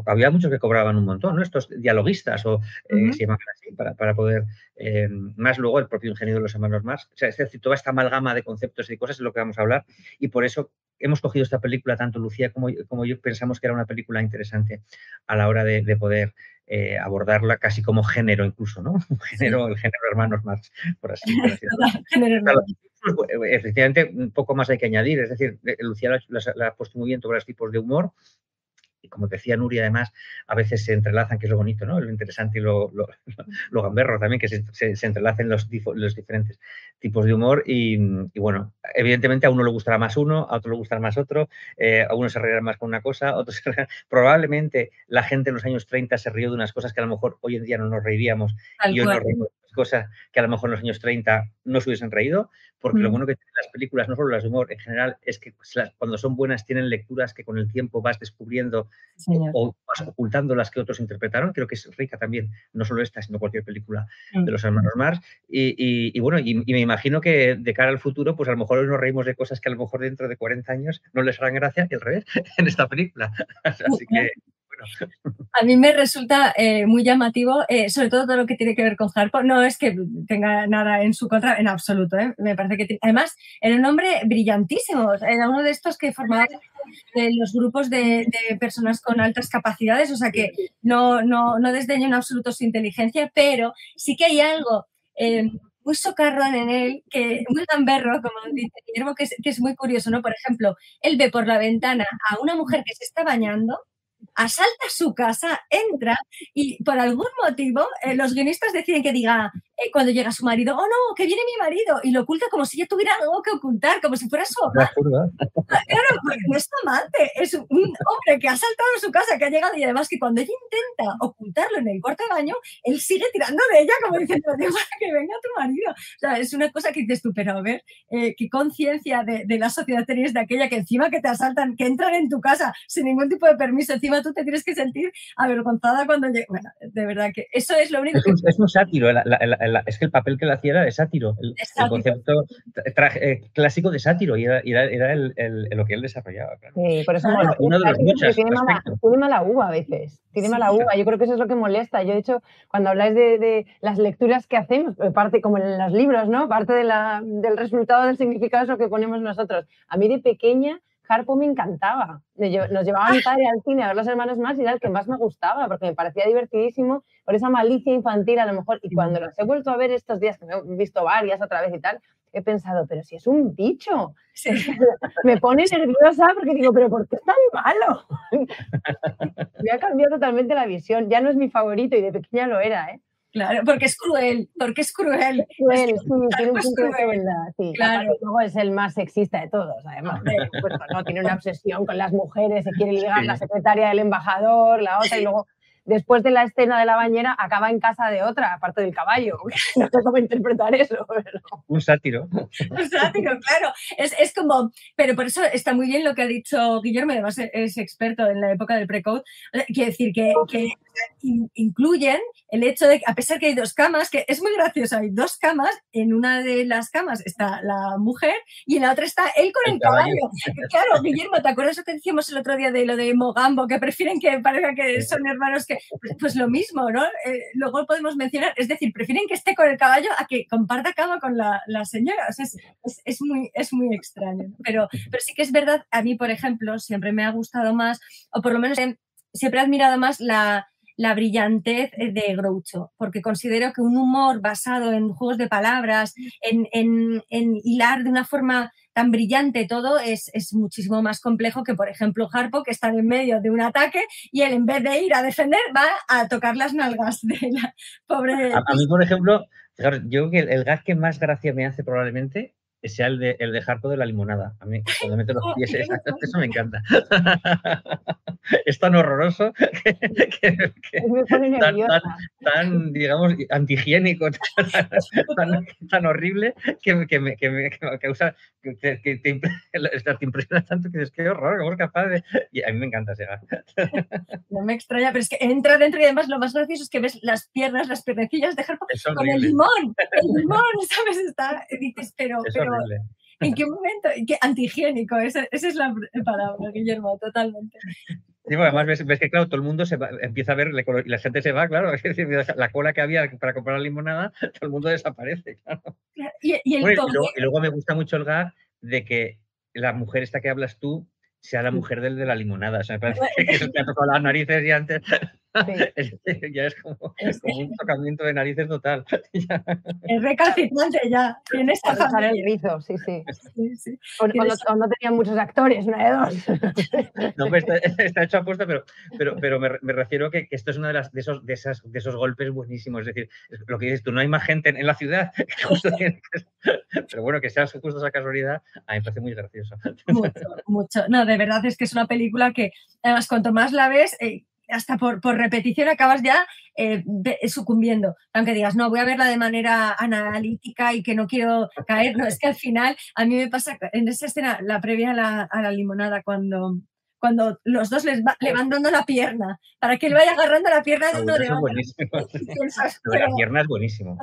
había muchos que cobraban un montón, ¿no? Estos dialoguistas, o se llamaban así, para poder, más luego el propio ingenio de los hermanos Marx. O sea, es decir, toda esta amalgama de conceptos y cosas es lo que vamos a hablar, y por eso hemos cogido esta película, tanto Lucía como yo pensamos que era una película interesante a la hora de poder abordarla casi como género incluso, ¿no? El género hermanos Marx, por así decirlo. Efectivamente, un poco más hay que añadir, es decir, Lucía la ha puesto muy bien todos los tipos de humor. Y como decía Nuria, además, a veces se entrelazan, que es lo bonito, ¿no? Lo interesante y lo gamberro también, que se entrelacen los diferentes tipos de humor. Y bueno, evidentemente a uno le gustará más uno, a otro le gustará más otro, a uno se reirá más con una cosa, a otro se reirá. Probablemente la gente en los años 30 se rió de unas cosas que a lo mejor hoy en día no nos reiríamos, y hoy nos reímos de cosas que a lo mejor en los años 30 no se hubiesen reído, porque lo bueno que tienen las películas, no solo las de humor, en general, es que cuando son buenas tienen lecturas que con el tiempo vas descubriendo o vas ocultando las que otros interpretaron. Creo que es rica también, no solo esta, sino cualquier película de los hermanos Marx. Y bueno, y me imagino que de cara al futuro, pues a lo mejor hoy nos reímos de cosas que a lo mejor dentro de 40 años no les harán gracia, y al revés, en esta película. Así que... A mí me resulta muy llamativo, sobre todo lo que tiene que ver con Harpo. No es que tenga nada en su contra, en absoluto. Me parece que además era un hombre brillantísimo. Era uno de estos que formaba de los grupos de personas con altas capacidades, o sea que no desdeño en absoluto su inteligencia, pero sí que hay algo muy socarrón en él, muy gamberro, como dice Guillermo, que es muy curioso, ¿no? Por ejemplo, él ve por la ventana a una mujer que se está bañando, asalta su casa, entra y por algún motivo los guionistas deciden que diga cuando llega su marido, oh no, que viene mi marido, y lo oculta como si ella tuviera algo que ocultar, como si fuera su amante. Claro, porque no es su amante, es un hombre que ha saltado en su casa, que ha llegado, y además que cuando ella intenta ocultarlo en el cuarto de baño, él sigue tirando de ella como diciendo, para que venga tu marido. O sea, es una cosa que dices tú, pero a ver, qué conciencia de la sociedad tenéis de aquella que encima que te asaltan, que entran en tu casa sin ningún tipo de permiso, encima tú te tienes que sentir avergonzada cuando llegue. Bueno, de verdad que eso es lo único es un sátiro, es que el papel que le hacía era de sátiro, el concepto clásico de sátiro, y era lo que él desarrollaba. Claro. Sí, por eso uno de los muchos tiene mala uva a veces, tiene mala uva. Yo creo que eso es lo que molesta. Yo, de hecho, cuando habláis de las lecturas que hacemos, parte como en los libros, ¿no? Parte del resultado del significado es lo que ponemos nosotros. A mí de pequeña Harpo me encantaba. Nos llevaba mi padre al cine a ver Los Hermanos Marx y era el que más me gustaba porque me parecía divertidísimo por esa malicia infantil a lo mejor. Y cuando los he vuelto a ver estos días, que me he visto varias otra vez y tal, he pensado, pero si es un bicho. Sí. Me pone nerviosa porque digo, pero ¿por qué es tan malo? Me ha cambiado totalmente la visión. Ya no es mi favorito y de pequeña lo era, ¿eh? Claro, porque es cruel, Es cruel, sí, tiene un punto de crueldad, sí. Claro. Luego es el más sexista de todos, además. Pues, no, tiene una obsesión con las mujeres, se quiere ligar la secretaria del embajador, la otra, y luego, después de la escena de la bañera, acaba en casa de otra, aparte del caballo. No sé cómo interpretar eso. Pero... Un sátiro. Un sátiro, claro. Es como... Pero por eso está muy bien lo que ha dicho Guillermo, además es experto en la época del pre-code. Quiere decir que incluyen el hecho de que, a pesar que hay 2 camas, que es muy gracioso, hay 2 camas, en una de las camas está la mujer y en la otra está él con el caballo. Claro, Guillermo, ¿te acuerdas lo que decíamos el otro día de lo de Mogambo, que prefieren que parezca que son hermanos? Que pues lo mismo, ¿no? Luego podemos mencionar, es decir, prefieren que esté con el caballo a que comparta cama con la señora. O sea, es muy extraño, ¿no? Pero sí que es verdad, a mí, por ejemplo, siempre me ha gustado más, o por lo menos siempre he admirado más la brillantez de Groucho, porque considero que un humor basado en juegos de palabras, en hilar de una forma tan brillante todo, es muchísimo más complejo que, por ejemplo, Harpo, que está en medio de un ataque y él, en vez de ir a defender, va a tocar las nalgas de la pobre... A mí, por ejemplo, fijaros, yo creo que el gag que más gracia me hace probablemente sea el de Harpo de la limonada. A mí, cuando meto los pies, eso me encanta. Es tan horroroso tan, digamos, antihigiénico, tan horrible que me causa, que te impresiona tanto que dices, qué horror, cómo es capaz de... Y a mí me encanta ese gag. No me extraña, pero es que entra dentro y además lo más gracioso es que ves las piernas, las piernecillas de Harpo con el limón, ¿sabes? Dices, pero ¿en qué momento? ¿Qué antihigiénico? Esa es la palabra, Guillermo, totalmente. Sí, bueno, además ves que, claro, todo el mundo empieza a ver y la gente se va, claro, es decir, la cola que había para comprar la limonada, todo el mundo desaparece, claro. Y luego me gusta mucho el gag de que la mujer esta que hablas tú sea la mujer del de la limonada. O sea, me parece que eso te ha tocado las narices y antes ya es como un tocamiento de narices total. Es recalcitrante ya. Tienes que pasar el rizo, sí. O no tenían muchos actores, una de 2. No, está hecho a posta, pero me refiero que esto es uno de esos golpes buenísimos. Es decir, lo que dices tú, no hay más gente en la ciudad. Pero bueno, que sea justo esa casualidad, a mí me parece muy gracioso. Mucho. No, de verdad es que es una película que, además, cuanto más la ves, hasta por repetición acabas ya sucumbiendo. Aunque digas, no, voy a verla de manera analítica y que no quiero caer. No, es que al final, a mí me pasa en esa escena, la previa a la limonada, cuando los dos le van dando la pierna, para que él vaya agarrando la pierna de uno de otro. La pierna es buenísimo.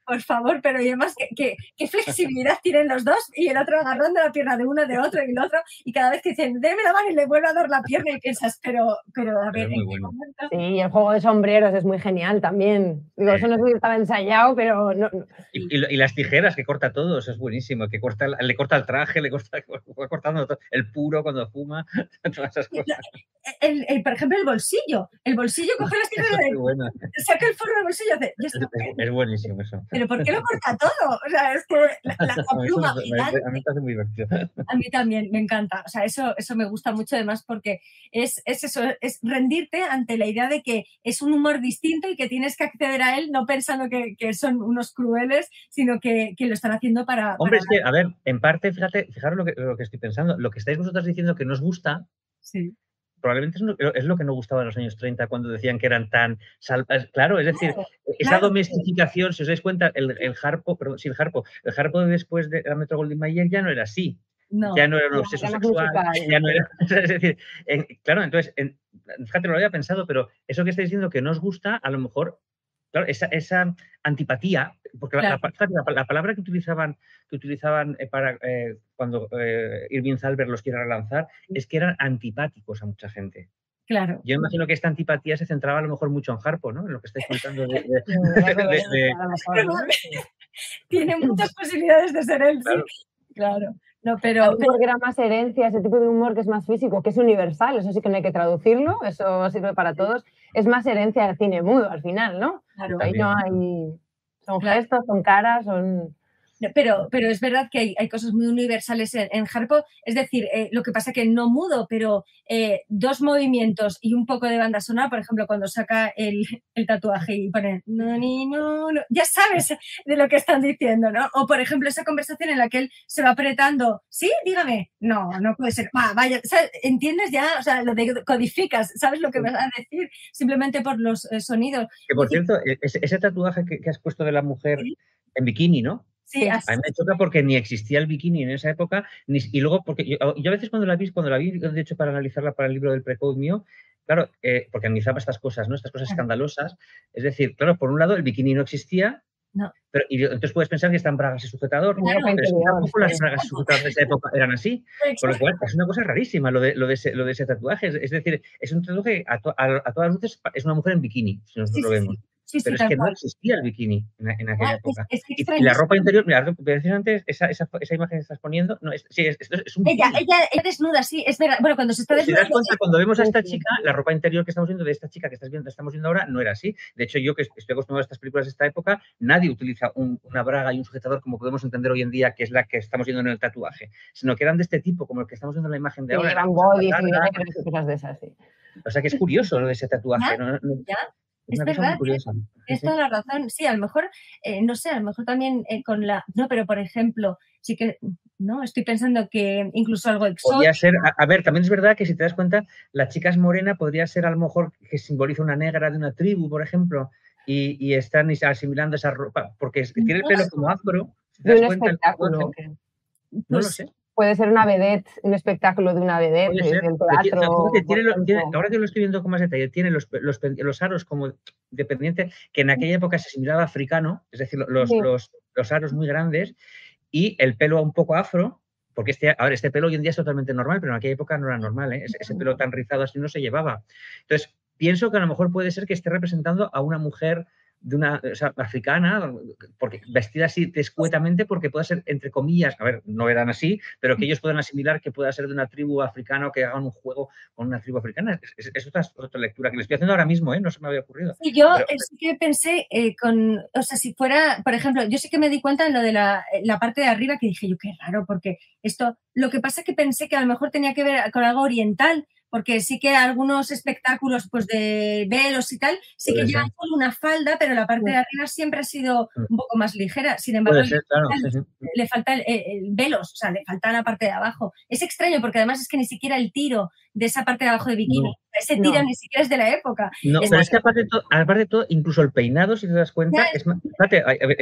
Por favor, pero y además, ¿qué flexibilidad tienen los dos? Y el otro agarrando la pierna de uno, de otro y el otro, y cada vez que dicen, déme la mano y le vuelve a dar la pierna y piensas, pero a ver, ¿en qué momento? Sí, y el juego de sombreros es muy genial también. Digo, eso no sé si estaba ensayado, pero... No. Y las tijeras que corta todo, eso es buenísimo, que le corta el traje, va cortando todo, el puro cuando fuma, todas esas cosas. Por ejemplo, el bolsillo coge las tijeras, saca el forro del bolsillo y hace, ya está. Es buenísimo eso. ¿Pero por qué lo corta todo? O sea, es que la pluma gigante... A mí me parece muy divertido. A mí también, me encanta. O sea, eso me gusta mucho además porque es eso, es rendirte ante la idea de que es un humor distinto y que tienes que acceder a él no pensando que son unos crueles, sino que lo están haciendo para... Hombre, es que, a ver, en parte, fijaros lo que estoy pensando. Lo que estáis vosotros diciendo que nos gusta... Sí. Probablemente es lo que no gustaba en los años 30 cuando decían que eran tan salvajes. Claro, es decir, esa domesticación, si os dais cuenta, el Harpo después de la Metro Goldwyn Mayer ya no era así. No, ya no era un obseso sexual, ya no era... Es decir, claro, entonces, fíjate, lo había pensado, pero eso que estáis diciendo que no os gusta, a lo mejor, claro, esa antipatía, porque la palabra que utilizaban para cuando Irving Thalberg los quiere relanzar es que eran antipáticos a mucha gente. Claro. Yo imagino que esta antipatía se centraba a lo mejor mucho en Harpo, ¿no? En lo que estáis contando Tiene muchas posibilidades de ser él, claro. Sí. Claro. No, pero porque era más herencia, ese tipo de humor que es más físico, que es universal, eso sí que no hay que traducirlo, eso sirve para todos. Es más herencia del cine mudo al final, ¿no? Claro. Ahí no hay... Son gestos, son caras, son... Pero es verdad que hay cosas muy universales en Harpo, es decir, lo que pasa que no mudo, pero 2 movimientos y un poco de banda sonora, por ejemplo, cuando saca el tatuaje y pone no, ya sabes de lo que están diciendo, ¿no? O, por ejemplo, esa conversación en la que él se va apretando, ¿sí? Dígame. No puede ser. Vaya, ¿sabes? ¿Entiendes ya? O sea, lo codificas, ¿sabes lo que vas a decir? Simplemente por los sonidos. Que, por cierto, ese tatuaje que has puesto de la mujer en bikini, ¿no? Sí, a mí me choca porque ni existía el bikini en esa época, y luego porque yo a veces cuando la vi, de hecho, para analizarla para el libro del Precode mío, claro, porque analizaba estas cosas, ¿no? Estas cosas escandalosas. Es decir, claro, por un lado el bikini no existía, No. pero, y entonces puedes pensar que están bragas y sujetador, Claro. pero es que tampoco las bragas y sujetador de esa época eran así. Con lo Exacto. cual, es una cosa rarísima lo de ese tatuaje. Es decir, es un tatuaje que a todas luces es una mujer en bikini, si nosotros lo vemos. Sí, Pero es tal que no cual. existía el bikini en aquella época. Es Y la extrañísimo. ropa interior, mira, antes, esa imagen que estás poniendo, no, es un bikini. Ella desnuda, sí, es verdad. Bueno, cuando se está Si te das desnudando. cuenta, cuando vemos a esta chica, la ropa interior que estamos viendo de esta chica que estamos viendo ahora no era así. De hecho, yo que estoy acostumbrado a estas películas de esta época, nadie utiliza una braga y un sujetador como podemos entender hoy en día, que es la que estamos viendo en el tatuaje, sino que eran de este tipo, como el que estamos viendo en la imagen de ahora. Llevan bodies y cosas de esas, sí. O sea que es curioso lo de ese tatuaje. Ya. Es Es una cosa verdad, muy curiosa. tienes toda la razón. Sí, a lo mejor, no sé, a lo mejor también con la... No, pero por ejemplo, sí que, no, estoy pensando que incluso algo exótico. Podría ser, a ver, también es verdad que si te das cuenta, la chica es morena, podría ser a lo mejor que simboliza una negra de una tribu, por ejemplo, y están asimilando esa ropa, porque tiene el pelo como afro. Si te De das un cuenta, espectáculo. no lo sé. Puede ser una vedette, un espectáculo de una vedette, Puede ser. del teatro. Ahora que lo estoy viendo con más detalle, tiene los aros como dependiente, que en aquella época se asimilaba africano, es decir, los aros muy grandes, y el pelo un poco afro, porque este pelo hoy en día es totalmente normal, pero en aquella época no era normal, ¿eh? Ese pelo tan rizado así no se llevaba. Entonces, pienso que a lo mejor puede ser que esté representando a una mujer africana, porque vestida así descuetamente, porque puede ser, entre comillas, a ver, no eran así, pero que ellos puedan asimilar que pueda ser de una tribu africana o que hagan un juego con una tribu africana. Es otra lectura que le estoy haciendo ahora mismo, ¿eh? No se me había ocurrido. Sí, yo sí que pensé o sea, si fuera, por ejemplo, yo sí que me di cuenta en lo de la parte de arriba, que dije yo, qué raro, porque esto, lo que pasa es que pensé que a lo mejor tenía que ver con algo oriental, porque sí que algunos espectáculos pues de velos y tal, sí que llevan solo una falda, pero la parte de arriba siempre ha sido un poco más ligera. Sin embargo, le falta el velos, o sea, le falta la parte de abajo. Es extraño porque además es que ni siquiera el tiro de esa parte de abajo de bikini, ese tiro ni siquiera es de la época. No, pero es que aparte de todo, incluso el peinado, si te das cuenta,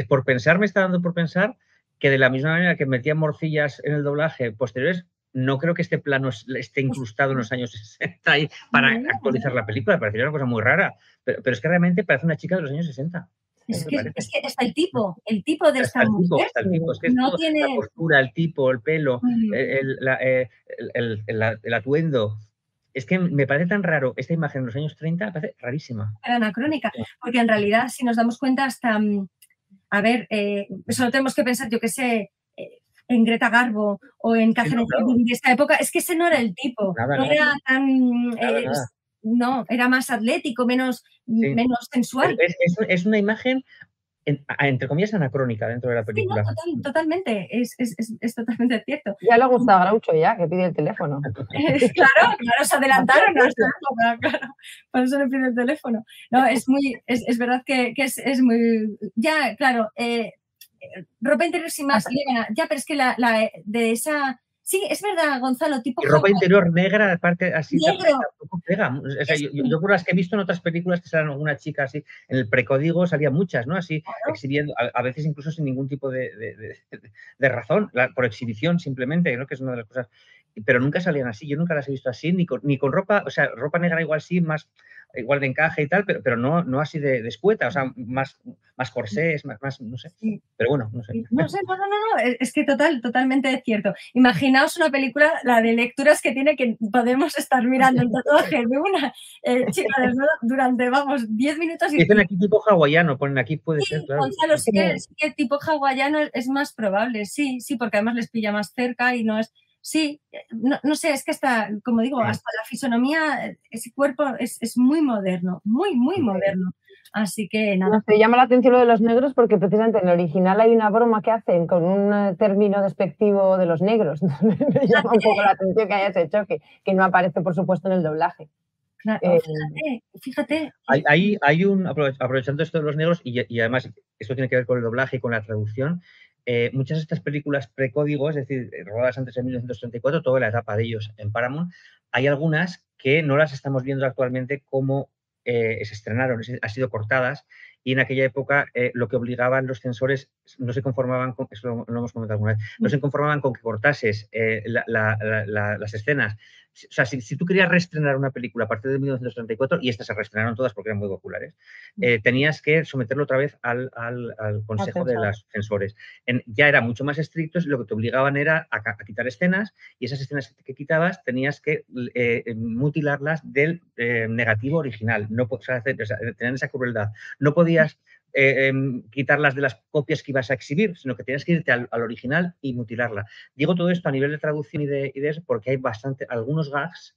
por pensar, me está dando por pensar que de la misma manera que metían morcillas en el doblaje posteriores, no creo que este plano esté incrustado en los años 60 ahí para actualizar la película. Parecería una cosa muy rara, pero es que realmente parece una chica de los años 60. Es que está el tipo de esta mujer. Es que no tiene la postura, el tipo, el pelo, el atuendo. Es que me parece tan raro esta imagen en los años 30, me parece rarísima. Era anacrónica, porque en realidad, si nos damos cuenta, hasta, a ver, solo tenemos que pensar, yo qué sé, en Greta Garbo o en Catherine Hepburn de esta época, es que ese no era el tipo, era tan... no, era más atlético, menos sensual. Es una imagen, entre comillas, anacrónica dentro de la película. Sí, no, totalmente, es totalmente cierto. Ya le gusta a Groucho ya, que pide el teléfono. Claro, se adelantaron a esta época, claro, por eso le pide el teléfono. No, es verdad que es muy... Ya, claro, ropa interior sin más, ya, pero es que de esa... Sí, es verdad, Gonzalo, tipo... Y ropa interior negra, aparte, así negro. Tampoco pega. O sea, yo por las que he visto en otras películas que salían alguna chica así, en el precódigo salían muchas, ¿no? Así, exhibiendo, a veces incluso sin ningún tipo de razón, por exhibición simplemente, ¿no? Que es una de las cosas... Pero nunca salían así, yo nunca las he visto así, ni con ropa, o sea, ropa negra igual sí, más igual de encaje y tal, pero no así de escueta, o sea, más corsés, más no sé. Pero bueno, no sé. No, es que totalmente cierto. Imaginaos una película, la de lecturas que tiene, que podemos estar mirando el tatuaje de una chica desnuda durante, 10 minutos. Dicen aquí tipo hawaiano, ponen aquí puede ser, claro. Gonzalo, sí que el tipo hawaiano es más probable, sí, porque además les pilla más cerca y no es... Sí, no sé, es que hasta, como digo, hasta la fisonomía, ese cuerpo es muy moderno, muy moderno. Así que nada. Te llama la atención lo de los negros porque precisamente en el original hay una broma que hacen con un término despectivo de los negros. Me llama un poco la atención que haya ese choque, que no aparece, por supuesto, en el doblaje. Claro, fíjate. Hay aprovechando esto de los negros, y además esto tiene que ver con el doblaje y con la traducción. Muchas de estas películas precódigo, es decir, rodadas antes de 1934, toda la etapa de ellos en Paramount, hay algunas que no las estamos viendo actualmente como se estrenaron, han sido cortadas, y en aquella época lo que obligaban los censores, no se conformaban con, eso lo hemos comentado alguna vez, no se conformaban con que cortases las escenas. O sea, si tú querías reestrenar una película a partir de 1934, y estas se reestrenaron todas porque eran muy populares, tenías que someterlo otra vez al consejo de los censores. Ya eran mucho más estrictos y lo que te obligaban era a quitar escenas, y esas escenas que quitabas tenías que mutilarlas del negativo original. No, o sea, tenían esa crueldad. No podías quitarlas de las copias que ibas a exhibir, sino que tenías que irte al original y mutilarla. Digo todo esto a nivel de traducción y de eso porque hay algunos gags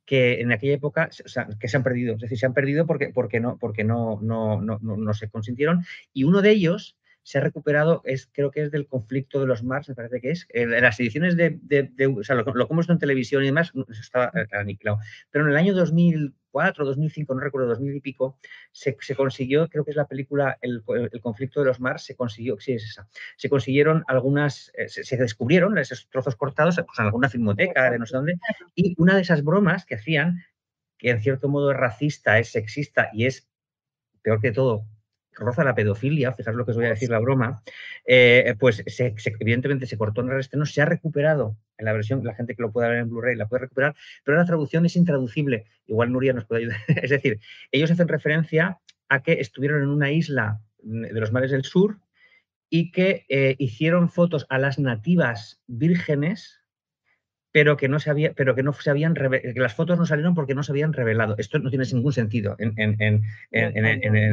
que en aquella época, o sea, que se han perdido. Es decir, se han perdido porque no se consintieron, y uno de ellos se ha recuperado, creo que es del conflicto de los Mars, me parece que es. En las ediciones o sea, lo que hemos visto en televisión y demás, eso está aniquilado. Pero en el año 2004, 2005, no recuerdo, 2000 y pico, se consiguió, creo que es la película El conflicto de los Mars, se consiguió, sí, es esa. Se consiguieron algunas, se descubrieron esos trozos cortados pues, en alguna filmoteca de no sé dónde, y una de esas bromas que hacían, que en cierto modo es racista, es sexista y es, peor que todo, roza la pedofilia, fijaros lo que os voy a decir, la broma, pues evidentemente se cortó en el reestreno, se ha recuperado en la versión, la gente que lo pueda ver en Blu-ray la puede recuperar, pero la traducción es intraducible. Igual Nuria nos puede ayudar. Es decir, ellos hacen referencia a que estuvieron en una isla de los mares del sur y que hicieron fotos a las nativas vírgenes, pero que que las fotos no salieron porque no se habían revelado. Esto no tiene ningún sentido en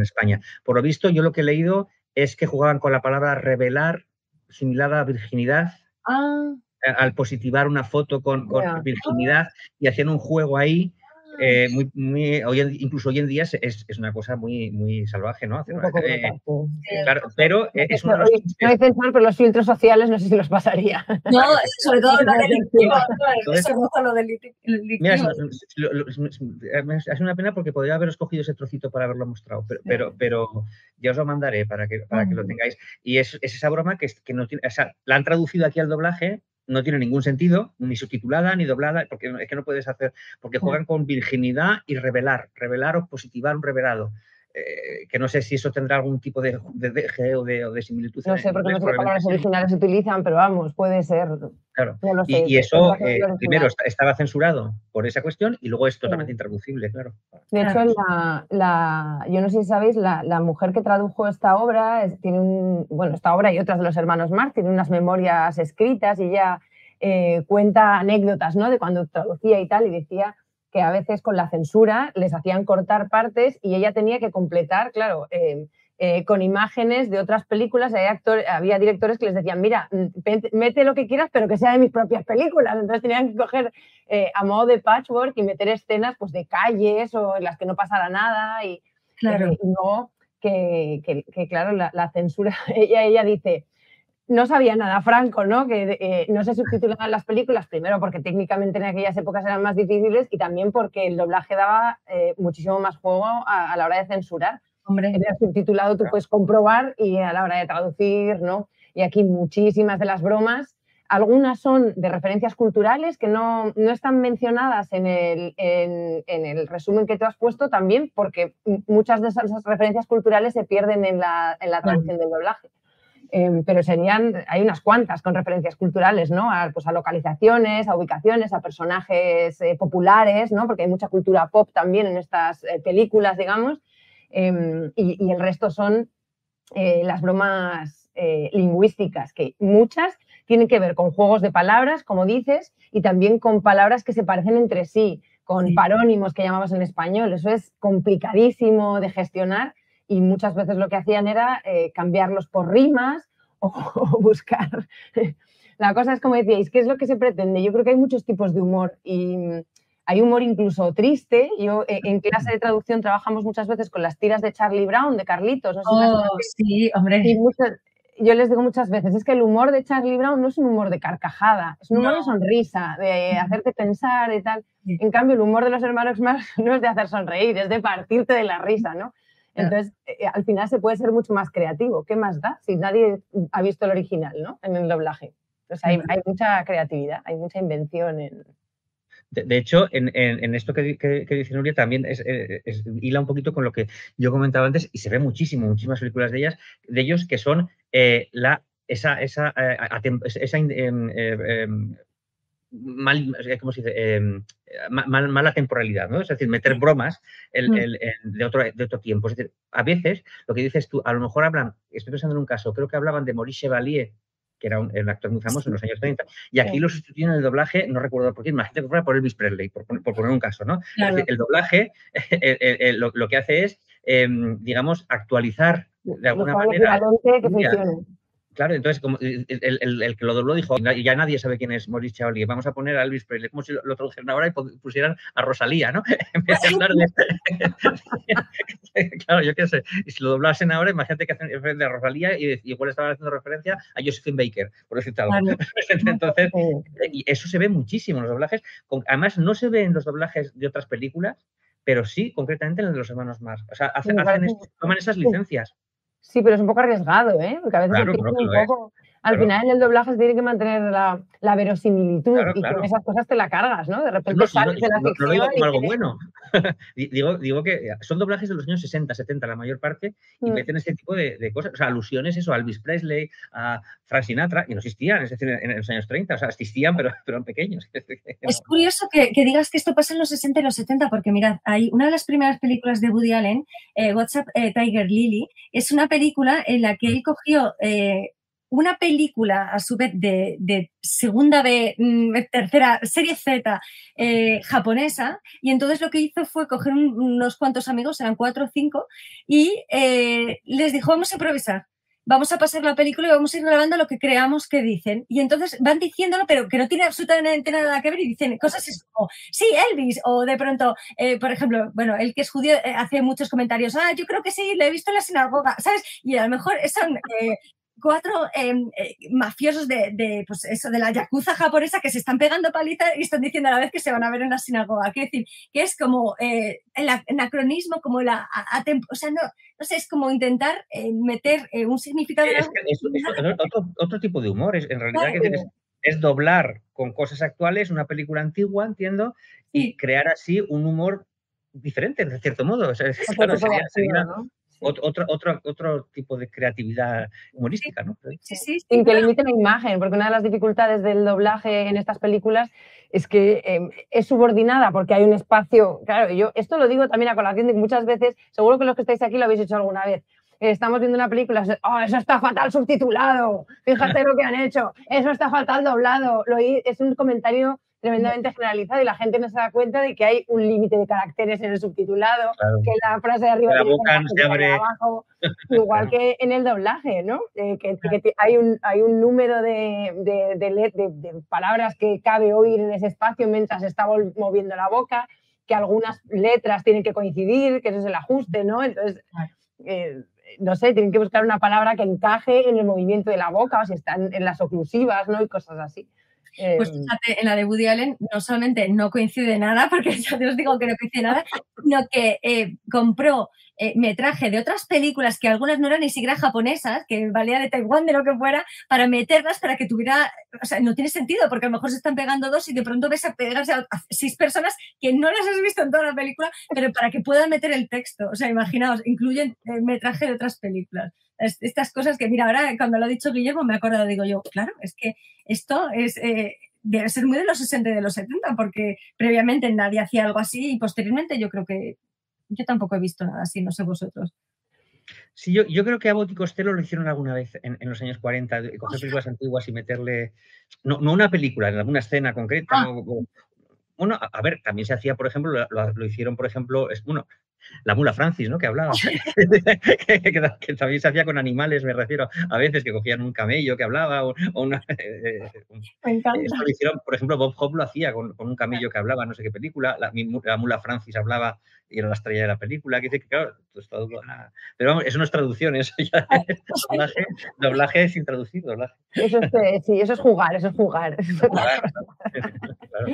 España. Por lo visto, yo lo que he leído es que jugaban con la palabra revelar, similar a virginidad, al positivar una foto con virginidad, y hacían un juego ahí. Incluso hoy en día es una cosa muy, muy salvaje, ¿no? Claro, pero es uno de los... No hay censor, pero los filtros sociales no sé si los pasaría. No, sobre todo lo delictivo. Eso no lo delictivo. Mira, es una pena porque podría haber escogido ese trocito para haberlo mostrado, pero ya os lo mandaré para que lo tengáis. Y es esa broma que no tiene... O sea, la han traducido aquí al doblaje, no tiene ningún sentido, ni subtitulada ni doblada, porque es que no puedes hacer, porque juegan con virginidad y revelar o positivar un revelado. Que no sé si eso tendrá algún tipo de deje o de similitud. No sé, porque no sé qué palabras originales se utilizan, pero vamos, puede ser. Claro. No lo sé, y eso, primero, estaba censurado por esa cuestión, y luego es totalmente intraducible, claro. De hecho, yo no sé si sabéis, la mujer que tradujo esta obra, esta obra y otras de los hermanos Marx, tiene unas memorias escritas, y ella cuenta anécdotas, ¿no?, de cuando traducía y tal, y decía que a veces con la censura les hacían cortar partes y ella tenía que completar, claro, con imágenes de otras películas. Había directores que les decían, mira, mete lo que quieras, pero que sea de mis propias películas. Entonces tenían que coger a modo de patchwork y meter escenas pues, de calles o en las que no pasara nada. Y luego claro, la censura, ella dice... No sabía nada Franco, ¿no?, que no se subtitulaban las películas, primero porque técnicamente en aquellas épocas eran más difíciles, y también porque el doblaje daba muchísimo más juego a la hora de censurar. Hombre. El subtitulado tú puedes comprobar, y a la hora de traducir, ¿no? Y aquí muchísimas de las bromas, algunas son de referencias culturales que no están mencionadas en el resumen que tú has puesto, también porque muchas de esas referencias culturales se pierden en la traducción del doblaje. Pero hay unas cuantas con referencias culturales, ¿no? A localizaciones, a ubicaciones, a personajes populares, ¿no? Porque hay mucha cultura pop también en estas películas, digamos, y el resto son las bromas lingüísticas, que muchas tienen que ver con juegos de palabras, como dices, y también con palabras que se parecen entre sí, con parónimos que llamamos en español. Eso es complicadísimo de gestionar. Y muchas veces lo que hacían era cambiarlos por rimas o buscar. La cosa es, como decíais, ¿qué es lo que se pretende? Yo creo que hay muchos tipos de humor, y hay humor incluso triste. Yo en clase de traducción trabajamos muchas veces con las tiras de Charlie Brown, de Carlitos. No sé sí, hombre. Yo les digo muchas veces, es que el humor de Charlie Brown no es un humor de carcajada, es un humor de sonrisa, de hacerte pensar y tal. En cambio, el humor de los hermanos Marx no es de hacer sonreír, es de partirte de la risa, ¿no? Entonces, al final se puede ser mucho más creativo. ¿Qué más da si nadie ha visto el original, ¿no?, en el doblaje? Entonces, hay mucha creatividad, hay mucha invención en... De hecho, en esto que dice Nuria también hila un poquito con lo que yo comentaba antes y se ve muchísimas películas de ellos que son ¿cómo se dice? Mala temporalidad, ¿no? Es decir, meter bromas de otro tiempo. Es decir, a veces, lo que dices tú, a lo mejor estoy pensando en un caso, creo que hablaban de Maurice Chevalier, que era un actor muy famoso en los años 30, y aquí lo sustituyeron en el doblaje, no recuerdo por qué, imagínate que fuera por Elvis Presley, por poner un caso, ¿no? Claro. Es decir, el doblaje lo que hace es, digamos, actualizar de alguna manera. Claro, entonces como el que lo dobló dijo, ya nadie sabe quién es Maurice Chevalier, vamos a poner a Elvis Presley, como si lo tradujeran ahora y pusieran a Rosalía, ¿no? En vez de hablar claro, yo qué sé, y si lo doblasen ahora, imagínate que hacen referencia a Rosalía y igual estaban haciendo referencia a Josephine Baker, por decirte algo. Claro. Entonces, y eso se ve muchísimo en los doblajes, además no se ve en los doblajes de otras películas, pero sí, concretamente en el de los hermanos Marx. O sea, toman esas licencias. Sí, pero es un poco arriesgado, ¿eh? Porque a veces un poco. Al final en el doblaje se tiene que mantener la verosimilitud y con esas cosas te la cargas, ¿no? De repente sales de la ficción. No lo digo como algo bueno. digo que son doblajes de los años 60, 70, la mayor parte, y meten este tipo de cosas. O sea, alusiones eso, a Elvis Presley, a Frank Sinatra, y no existían, es decir, en los años 30. O sea, existían, pero eran pequeños. Es curioso que digas que esto pasa en los 60 y los 70, porque mirad, hay una de las primeras películas de Woody Allen, What's Up, Tiger Lily, es una película en la que él cogió una película, a su vez, de segunda B, tercera, serie Z japonesa, y entonces lo que hizo fue coger unos cuantos amigos, eran 4 o 5, y les dijo, vamos a improvisar. Vamos a pasar la película y vamos a ir grabando lo que creamos que dicen. Y entonces van diciéndolo, pero que no tiene absolutamente nada que ver y dicen cosas como, sí, Elvis, o de pronto, por ejemplo, bueno, el que es judío hace muchos comentarios, yo creo que sí, lo he visto en la sinagoga, ¿sabes? Y a lo mejor son 4 mafiosos pues eso, de la yakuza japonesa que se están pegando palitas y están diciendo a la vez que se van a ver en la sinagoga. Quiero decir, que es como el anacronismo, como o sea, no sé, es como intentar meter un significado. Es otro tipo de humor, en realidad es doblar con cosas actuales una película antigua, entiendo, y crear así un humor diferente, de cierto modo. O sea, claro, sería otro tipo de creatividad humorística, ¿no? Sí, sin que limite la imagen, porque una de las dificultades del doblaje en estas películas es que es subordinada porque hay un espacio. Claro, yo esto lo digo también a colación de que muchas veces, seguro que los que estáis aquí lo habéis hecho alguna vez, estamos viendo una película, eso está fatal subtitulado, fíjate lo que han hecho, eso está fatal doblado. Es un comentario tremendamente generalizado y la gente no se da cuenta de que hay un límite de caracteres en el subtitulado, que la frase de arriba la boca no se abre de abajo, igual que en el doblaje, ¿no? Que hay un número de palabras que cabe oír en ese espacio mientras se está moviendo la boca, que algunas letras tienen que coincidir, que ese es el ajuste, ¿no? Entonces, no sé, tienen que buscar una palabra que encaje en el movimiento de la boca, o si están en las oclusivas, ¿no? Y cosas así. Pues fíjate, en la de Woody Allen no solamente no coincide nada, porque ya te os digo que no coincide nada, sino que compró metraje de otras películas que algunas no eran ni siquiera japonesas, que valía de Taiwán, de lo que fuera, para meterlas para que tuviera, o sea, no tiene sentido, porque a lo mejor se están pegando 2 y de pronto ves a pegarse a 6 personas que no las has visto en toda la película, pero para que puedan meter el texto. O sea, imaginaos, incluyen metraje de otras películas. Estas cosas que, mira, ahora cuando lo ha dicho Guillermo me he acordado, digo yo, claro, es que esto debe ser muy de los 60 y de los 70, porque previamente nadie hacía algo así y posteriormente yo creo que yo tampoco he visto nada así, no sé vosotros. Sí, yo creo que Abbott y Costello lo hicieron alguna vez en los años 40, coger películas antiguas y meterle, no una película, en alguna escena concreta. Bueno, a ver, también se hacía, por ejemplo, lo hicieron, por ejemplo, la mula Francis, ¿no? Que hablaba. que también se hacía con animales, me refiero, a veces que cogían un camello que hablaba o una... Me encanta. Esto lo hicieron, por ejemplo, Bob Hope lo hacía con un camello que hablaba, no sé qué película, la mula Francis hablaba y era la estrella de la película, que dice que claro, pero vamos, eso no es traducción, eso ya es doblaje sin traducir, doblaje. Eso es, sí, eso es jugar, eso es jugar. Claro.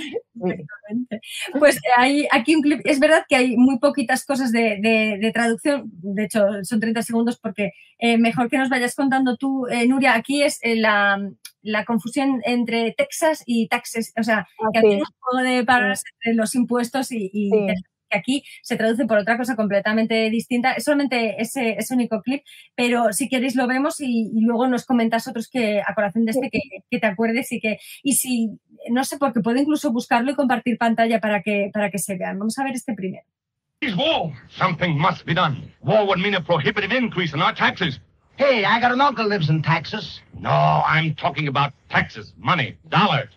Exactamente. Pues hay aquí un clip, es verdad que hay muy poquitas cosas de traducción, de hecho son 30 segundos porque mejor que nos vayas contando tú, Nuria, aquí es la confusión entre Texas y taxes, o sea, que aquí hay un juego de palabras entre los impuestos y Texas, que aquí se traduce por otra cosa completamente distinta. Es solamente ese único clip, pero si queréis lo vemos y luego nos comentas otros que a colación de este que te acuerdes y si, no sé, porque puedo incluso buscarlo y compartir pantalla para que se vean. Vamos a ver este primero. War. Something must be done. War would mean a prohibitive increase in our taxes. Hey, I got an uncle lives in Texas. No, I'm talking about taxes, money, dollars.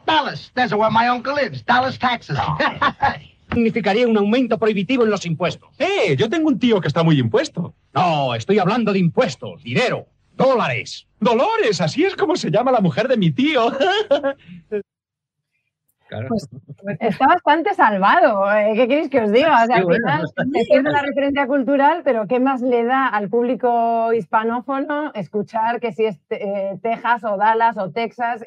Dallas, that's where my uncle lives. Dallas, Texas. Significaría un aumento prohibitivo en los impuestos. Yo tengo un tío que está muy impuesto. No, estoy hablando de impuestos, dinero, dólares. Dolores, así es como se llama la mujer de mi tío. Claro. Pues está bastante salvado. ¿Qué queréis que os diga? O sea, al final se pierde la referencia cultural, pero ¿qué más le da al público hispanófono escuchar que si es Texas o Dallas o Texas?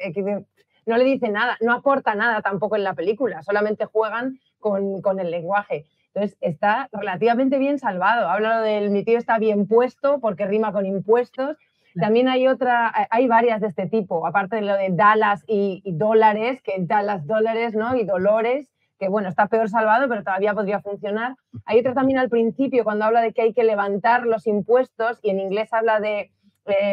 No le dice nada, no aporta nada tampoco en la película, solamente juegan con el lenguaje. Entonces está relativamente bien salvado. Habla del mi tío está bien puesto porque rima con impuestos. También hay varias de este tipo, aparte de lo de Dallas y dólares, que Dallas dólares, ¿no? Y Dolores, que bueno, está peor salvado, pero todavía podría funcionar. Hay otra también al principio, cuando habla de que hay que levantar los impuestos, y en inglés habla de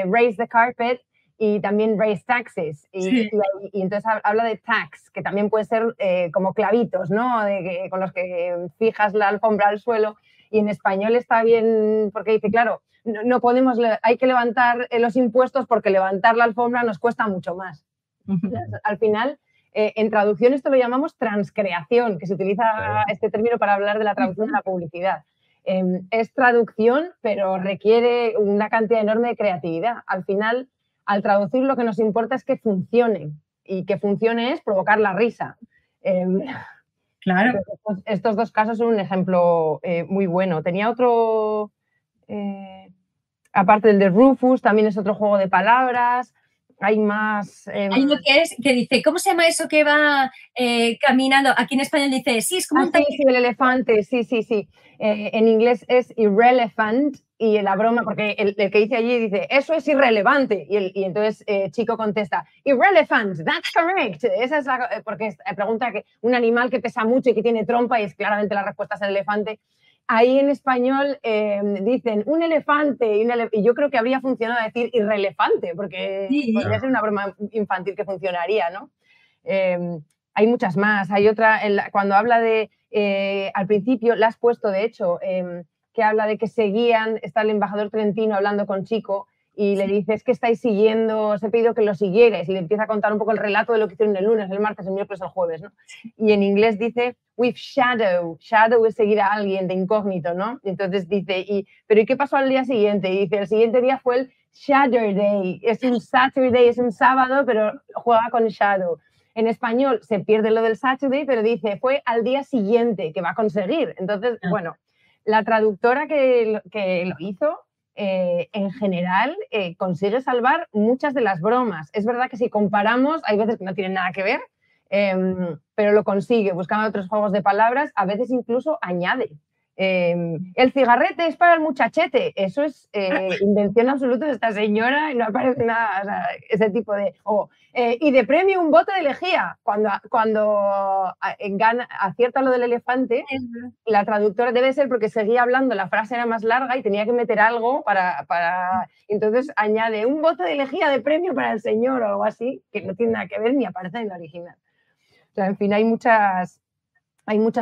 raise the carpet y también raise taxes. Y entonces habla de tax, que también puede ser como clavitos, ¿no? Con los que fijas la alfombra al suelo. Y en español está bien, porque dice, claro, no podemos, hay que levantar los impuestos porque levantar la alfombra nos cuesta mucho más. Al final, en traducción esto lo llamamos transcreación, que se utiliza este término para hablar de la traducción de la publicidad. Es traducción, pero requiere una cantidad enorme de creatividad. Al final, al traducir lo que nos importa es que funcione, y que funcione es provocar la risa. Claro. Estos dos casos son un ejemplo muy bueno. Tenía otro... aparte del de Rufus, también es otro juego de palabras. Hay más... Hay uno que dice, ¿cómo se llama eso que va caminando? Aquí en español dice, sí, es como un... Sí, el elefante, sí. En inglés es irrelevant, y la broma, porque el que dice allí dice, eso es irrelevante. Y entonces Chico contesta, irrelevant, that's correct. Esa es porque pregunta que un animal que pesa mucho y que tiene trompa, y es claramente la respuesta es el elefante. Ahí en español dicen un elefante y yo creo que habría funcionado decir irrelevante, porque podría ser una broma infantil que funcionaría, ¿no? Hay muchas más. Hay otra, cuando habla de, al principio, la has puesto de hecho, que habla de que seguían, está el embajador trentino hablando con Chico y le dice, es que estáis siguiendo, os he pedido que lo siguierais, y le empieza a contar un poco el relato de lo que hicieron el lunes, el martes, el miércoles, el jueves, ¿no? Y en inglés dice, we've shadow es seguir a alguien de incógnito, ¿no? Y entonces dice, ¿pero ¿y qué pasó al día siguiente? Y dice, el siguiente día fue el Saturday, es un Saturday, es un sábado, pero juega con shadow. En español se pierde lo del Saturday, pero dice, fue al día siguiente que va a conseguir. Entonces, bueno, la traductora que lo hizo, en general, consigue salvar muchas de las bromas. Es verdad que si comparamos, hay veces que no tienen nada que ver, pero lo consigue buscando otros juegos de palabras, a veces incluso añade. El cigarrete es para el muchachete, eso es invención absoluta de esta señora y no aparece nada, o sea, ese tipo de... y de premio un bote de lejía, cuando acierta lo del elefante, la traductora debe ser porque seguía hablando, la frase era más larga y tenía que meter algo para entonces añade un bote de lejía de premio para el señor o algo así, que no tiene nada que ver ni aparece en la original. O sea, en fin, hay muchas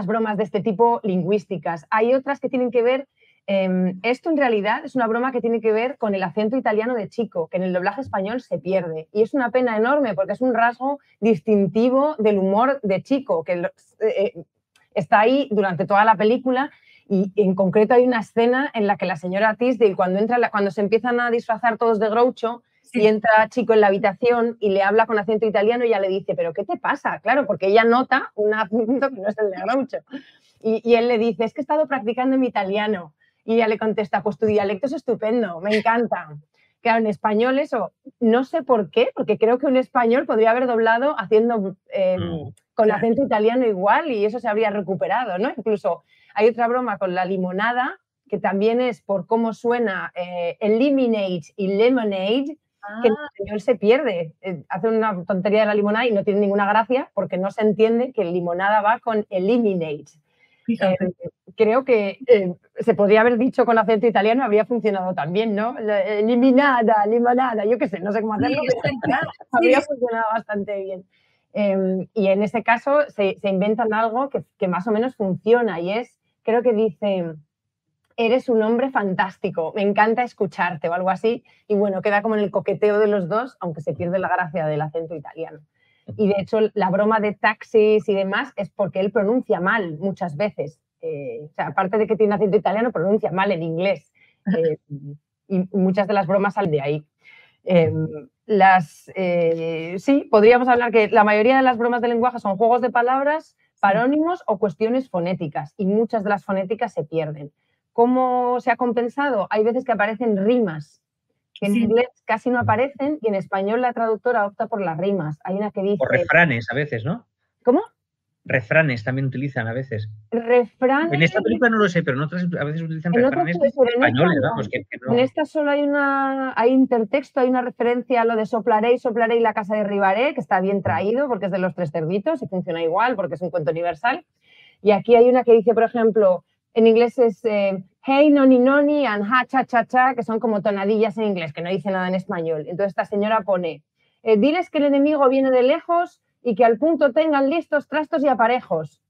bromas de este tipo lingüísticas. Hay otras que tienen que ver, esto en realidad es una broma que tiene que ver con el acento italiano de Chico, que en el doblaje español se pierde. Y es una pena enorme porque es un rasgo distintivo del humor de Chico, que está ahí durante toda la película. Y en concreto hay una escena en la que la señora Tisdale, cuando se empiezan a disfrazar todos de Groucho, y entra Chico en la habitación y le habla con acento italiano y ella le dice, ¿pero qué te pasa? Claro, porque ella nota un acento que no es el de Groucho. Y él le dice, es que he estado practicando mi italiano. Y ella le contesta, pues tu dialecto es estupendo, me encanta. Claro, en español eso, no sé por qué, porque creo que un español podría haber doblado haciendo con acento italiano igual y eso se habría recuperado, ¿no? Incluso hay otra broma con la limonada, que también es por cómo suena eliminate y lemonade, que en español se pierde. Hace una tontería de la limonada y no tiene ninguna gracia porque no se entiende que limonada va con eliminate. Creo que se podría haber dicho con acento italiano, habría funcionado también, ¿no? Limonada, limonada, yo qué sé, no sé cómo hacerlo, pero habría funcionado bastante bien. Y en ese caso se inventan algo que más o menos funciona y es, creo que dice, eres un hombre fantástico, me encanta escucharte o algo así, y bueno, queda como en el coqueteo de los dos, aunque se pierde la gracia del acento italiano. Y de hecho la broma de taxis y demás es porque él pronuncia mal muchas veces. O sea, aparte de que tiene acento italiano, pronuncia mal el inglés. Y muchas de las bromas salen de ahí. Sí, podríamos hablar que la mayoría de las bromas de lenguaje son juegos de palabras, parónimos o cuestiones fonéticas. Y muchas de las fonéticas se pierden. ¿Cómo se ha compensado? Hay veces que aparecen rimas que en inglés casi no aparecen y en español la traductora opta por las rimas. Hay una que dice... O refranes a veces, ¿no? ¿Cómo? Refranes también utilizan a veces. Refranes... En esta película no lo sé, pero en otras a veces utilizan refranes españoles, vamos. En esta solo hay intertexto, hay una referencia a lo de soplaré y la casa derribaré, que está bien traído porque es de los tres cerditos y funciona igual porque es un cuento universal. Y aquí hay una que dice, por ejemplo, en inglés es... hey, noni, noni, and ha, cha, cha, cha, que son como tonadillas en inglés, que no dice nada en español. Entonces esta señora pone, diles que el enemigo viene de lejos y que al punto tengan listos trastos y aparejos.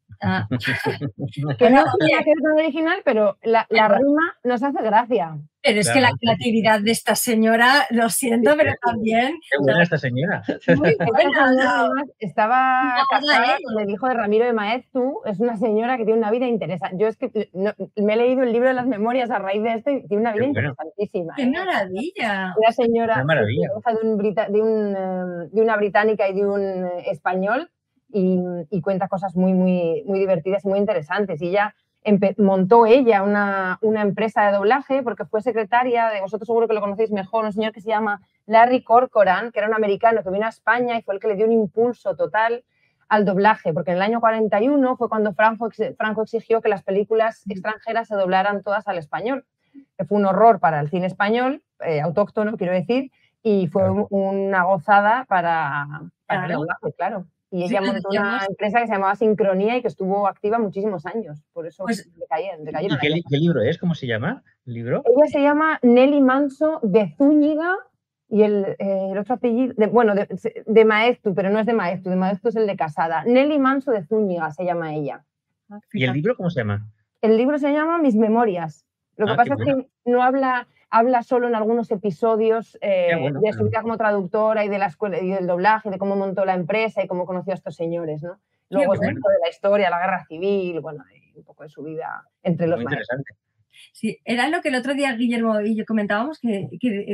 Que no tiene que ver con el original, pero la rima nos hace gracia. Pero es que la creatividad de esta señora, lo siento, pero también... Qué buena esta señora. Muy buena. Estaba casada con el hijo de Ramiro de Maeztu. Es una señora que tiene una vida interesante. Yo es que me he leído el libro de las memorias a raíz de esto y tiene una vida interesantísima. ¡Qué maravilla! Una señora de una británica y de un español y cuenta cosas muy, muy, muy divertidas y muy interesantes. Y ella montó una empresa de doblaje porque fue secretaria de, vosotros seguro que lo conocéis mejor, un señor que se llama Larry Corcoran, que era un americano que vino a España y fue el que le dio un impulso total al doblaje, porque en el año 41 fue cuando Franco exigió que las películas extranjeras se doblaran todas al español, que fue un horror para el cine español, autóctono quiero decir, y fue una gozada para el doblaje, claro. Y ella montó una empresa que se llamaba Sincronía y que estuvo activa muchísimos años. Por eso decayeron. ¿Y qué libro es? ¿Cómo se llama el libro? Ella se llama Nelly Manso de Zúñiga y el otro apellido, de Maeztu, pero no es de Maeztu es el de Casada. Nelly Manso de Zúñiga se llama ella. ¿Y el libro cómo se llama? El libro se llama Mis Memorias. Lo que pasa es que no habla solo en algunos episodios de su vida como traductora y de la escuela y del doblaje, de cómo montó la empresa y cómo conoció a estos señores, ¿no? Luego es un poco de la historia, la guerra civil, bueno, un poco de su vida entre los maestros. Sí, era lo que el otro día Guillermo y yo comentábamos, que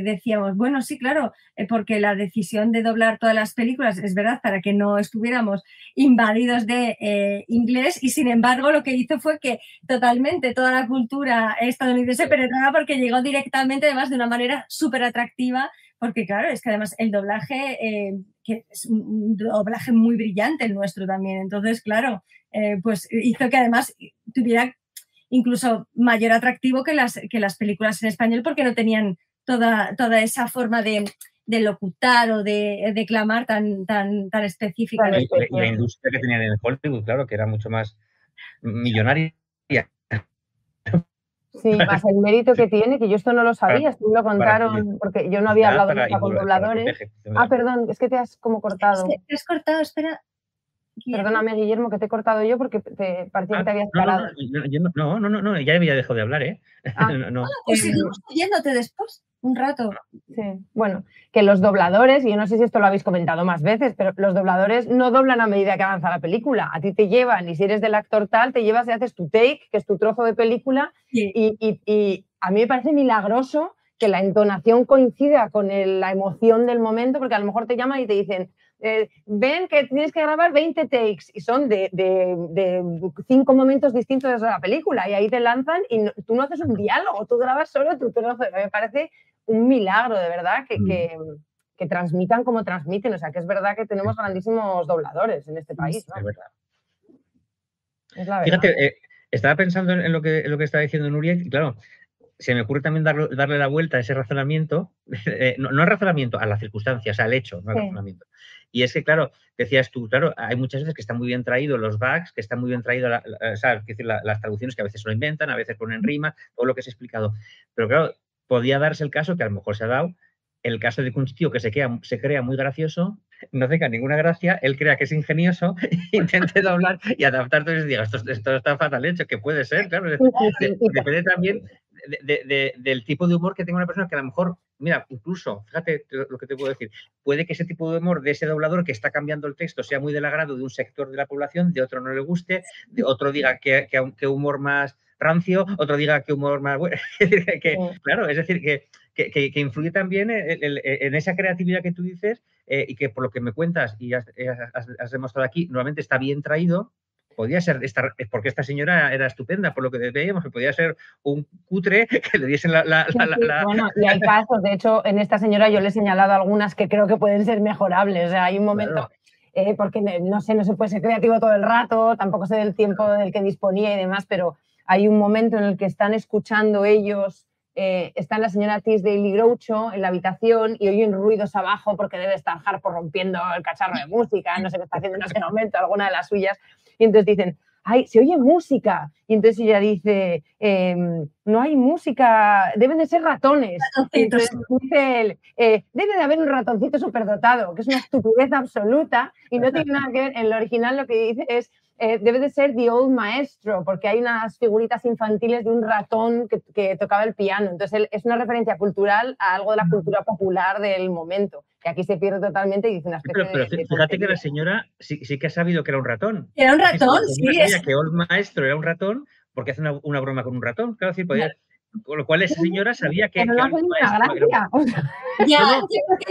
decíamos, bueno, sí, claro, porque la decisión de doblar todas las películas, es verdad, para que no estuviéramos invadidos de inglés, y sin embargo lo que hizo fue que totalmente toda la cultura estadounidense penetrara porque llegó directamente, además de una manera súper atractiva, porque claro, es que además el doblaje, que es un doblaje muy brillante el nuestro también, entonces claro, pues hizo que además tuviera incluso mayor atractivo que las películas en español porque no tenían toda esa forma de locutar o de declamar tan específica. Y la industria que tenían en Hollywood, claro, que era mucho más millonaria. Sí, más el mérito que tiene, que yo esto no lo sabía, esto me lo contaron, porque yo no había hablado nunca con dobladores. Perdón, es que te has como cortado. Te has cortado, espera. Perdóname, Guillermo, que te he cortado yo porque te parecía que te habías parado. No, ya había dejado de hablar, ¿eh? Pues seguimos oyéndote después, un rato. Sí, bueno, que los dobladores, y yo no sé si esto lo habéis comentado más veces, pero los dobladores no doblan a medida que avanza la película. A ti te llevan, y si eres del actor tal, te llevas y haces tu take, que es tu trozo de película, y a mí me parece milagroso que la entonación coincida con la emoción del momento, porque a lo mejor te llaman y te dicen, ven que tienes que grabar 20 takes y son de 5 momentos distintos de la película y ahí te lanzan y tú no haces un diálogo, tú grabas solo tu trozo. Me parece un milagro, de verdad, que transmitan como transmiten. O sea, que es verdad que tenemos grandísimos dobladores en este país, ¿no? Es verdad. Es la verdad. Fíjate, estaba pensando en lo que estaba diciendo Nuria y claro, se me ocurre también darle la vuelta a ese razonamiento, no al razonamiento, a las circunstancias, al hecho, no al razonamiento. Y es que, claro, decías tú, claro, hay muchas veces que están muy bien traídos los gags, que están muy bien traídos las traducciones que a veces se lo inventan, a veces ponen rima, todo lo que se ha explicado. Pero claro, podía darse el caso, que a lo mejor se ha dado, el caso de que un tío que se crea muy gracioso, no tenga ninguna gracia, él crea que es ingenioso, intente doblar y adaptar todo y diga, esto está fatal hecho, que puede ser, claro. Depende también del tipo de humor que tenga una persona que a lo mejor, mira, incluso, fíjate lo que te puedo decir, puede que ese tipo de humor de ese doblador que está cambiando el texto sea muy del agrado de un sector de la población, de otro no le guste, de otro diga que humor más rancio, otro diga que humor más bueno. Claro, es decir, que influye también en esa creatividad que tú dices y que por lo que me cuentas y has demostrado aquí, normalmente está bien traído. Podía ser, porque esta señora era estupenda, por lo que veíamos, que podía ser un cutre que le diesen Bueno, y hay casos, de hecho, en esta señora yo le he señalado algunas que creo que pueden ser mejorables. O sea, hay un momento, porque no sé, no se puede ser creativo todo el rato, tampoco sé del tiempo del que disponía y demás, pero hay un momento en el que están escuchando ellos, está la señora Tisdale y Groucho en la habitación y oyen ruidos abajo porque debe estar Harpo rompiendo el cacharro de música, no sé qué está haciendo en ese momento, alguna de las suyas. Y entonces dicen, ¡ay, se oye música! Y entonces ella dice, no hay música, deben de ser ratones. Y entonces dice él, debe de haber un ratoncito superdotado, que es una estupidez absoluta y no tiene nada que ver. En el original lo que dice es, debe de ser The Old Maestro, porque hay unas figuritas infantiles de un ratón que tocaba el piano. Entonces es una referencia cultural a algo de la cultura popular del momento, que aquí se pierde totalmente y dice una especie pero fíjate que la señora sí que ha sabido que era un ratón. Era un ratón, sí. Sabía que Old Maestro era un ratón porque hace una broma con un ratón. Claro, sí, podía... Con lo cual esa señora sabía que... Pero no hace ninguna gracia.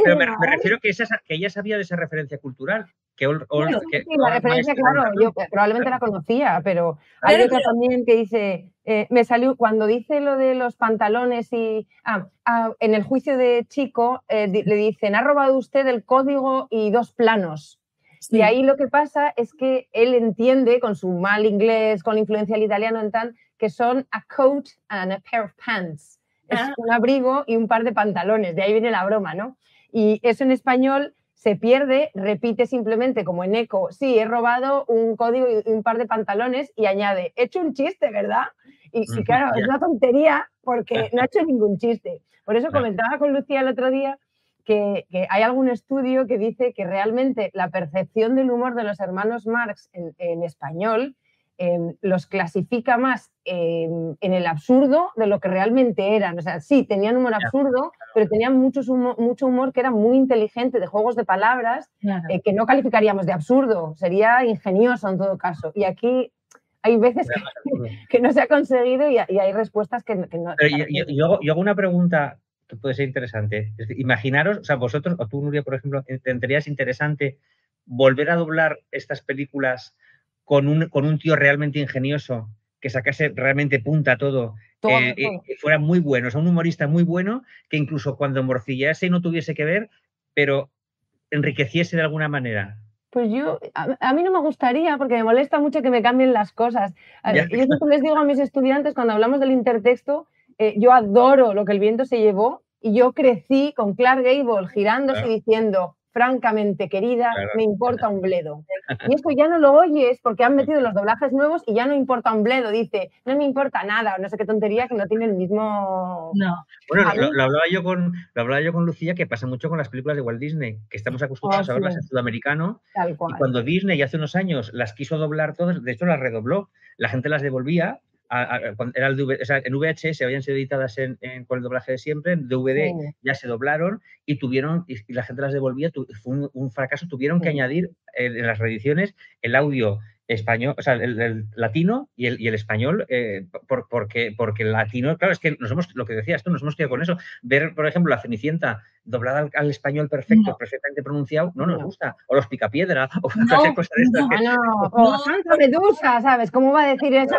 Pero me refiero que ella sabía de esa referencia cultural. La referencia, claro, yo probablemente la conocía, pero hay otra también que dice, me salió, cuando dice lo de los pantalones y... en el juicio de Chico le dicen, ha robado usted el código y 2 planos. Sí. Y ahí lo que pasa es que él entiende, con su mal inglés, con la influencia del italiano en tal, que son a coat and a pair of pants. Es un abrigo y un par de pantalones, de ahí viene la broma, ¿no? Y eso en español se pierde, repite simplemente como en Eco, sí, he robado un código y un par de pantalones y añade, he hecho un chiste, ¿verdad? Y sí, claro, es una tontería porque no ha hecho ningún chiste. Por eso comentaba con Lucía el otro día que hay algún estudio que dice que realmente la percepción del humor de los hermanos Marx en español los clasifica más en el absurdo de lo que realmente eran. O sea, sí, tenían humor absurdo, pero tenían mucho humor que era muy inteligente, de juegos de palabras, que no calificaríamos de absurdo, sería ingenioso en todo caso. Y aquí hay veces que no se ha conseguido y hay respuestas que no... Pero yo hago una pregunta que puede ser interesante. Es decir, imaginaros, o sea, vosotros, o tú, Nuria, por ejemplo, ¿tendrías interesante volver a doblar estas películas con un tío realmente ingenioso, que sacase realmente punta a todo, que fuera muy bueno, o sea, un humorista muy bueno, que incluso cuando morcillase y no tuviese que ver, pero enriqueciese de alguna manera? Pues a mí no me gustaría, porque me molesta mucho que me cambien las cosas. Yo siempre les digo a mis estudiantes, cuando hablamos del intertexto, yo adoro Lo que el viento se llevó, y yo crecí con Clark Gable girándose y diciendo, francamente, querida, me importa un bledo. Y esto ya no lo oyes porque han metido los doblajes nuevos y ya no importa un bledo. Dice, no me importa nada, o no sé qué tontería, que no tiene el mismo... No. Bueno, lo hablaba yo con Lucía, que pasa mucho con las películas de Walt Disney, que estamos acostumbrados a verlas en sudamericano. Tal cual. Y cuando Disney hace unos años las quiso doblar todas, de hecho las redobló, la gente las devolvía. Era o sea, en VHS habían sido editadas con el doblaje de siempre, en DVD ya se doblaron y la gente las devolvía, fue un fracaso, tuvieron que añadir en las reediciones el audio español, o sea, el latino y el español, porque el latino, claro, es que lo que decías tú, nos hemos quedado con eso. Ver, por ejemplo, la Cenicienta doblada al español perfecto, perfectamente pronunciado, no nos gusta. O los Picapiedra, o cualquier cosa de estas. O Santa Medusa, ¿sabes? ¿Cómo va a decir eso?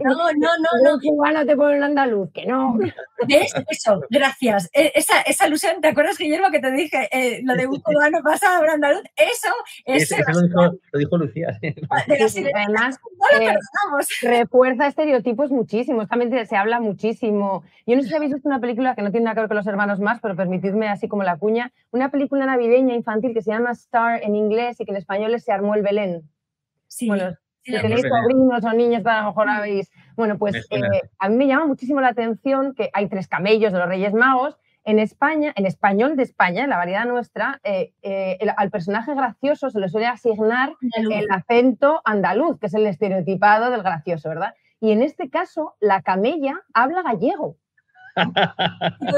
No. Un cubano te pone un andaluz, que no. ¿Ves? Eso, gracias. Esa alusión, ¿te acuerdas, Guillermo, que te dije lo de un cubano pasado a un andaluz? Eso lo dijo Lucía. Sí. Además, refuerza estereotipos muchísimo. También se habla muchísimo. Yo no sé si habéis visto una película que no tiene nada que ver con los hermanos Marx, pero permitidme así como la cuña, una película navideña infantil que se llama Star en inglés y que en español es Se armó el Belén. Sí. Bueno, si tenéis sobrinos o niños, a lo mejor habéis... Bueno, pues a mí me llama muchísimo la atención que hay 3 camellos de los Reyes Magos. En España, en español de España, en la variedad nuestra, al personaje gracioso se le suele asignar el acento andaluz, que es el estereotipado del gracioso, ¿verdad? Y en este caso, la camella habla gallego.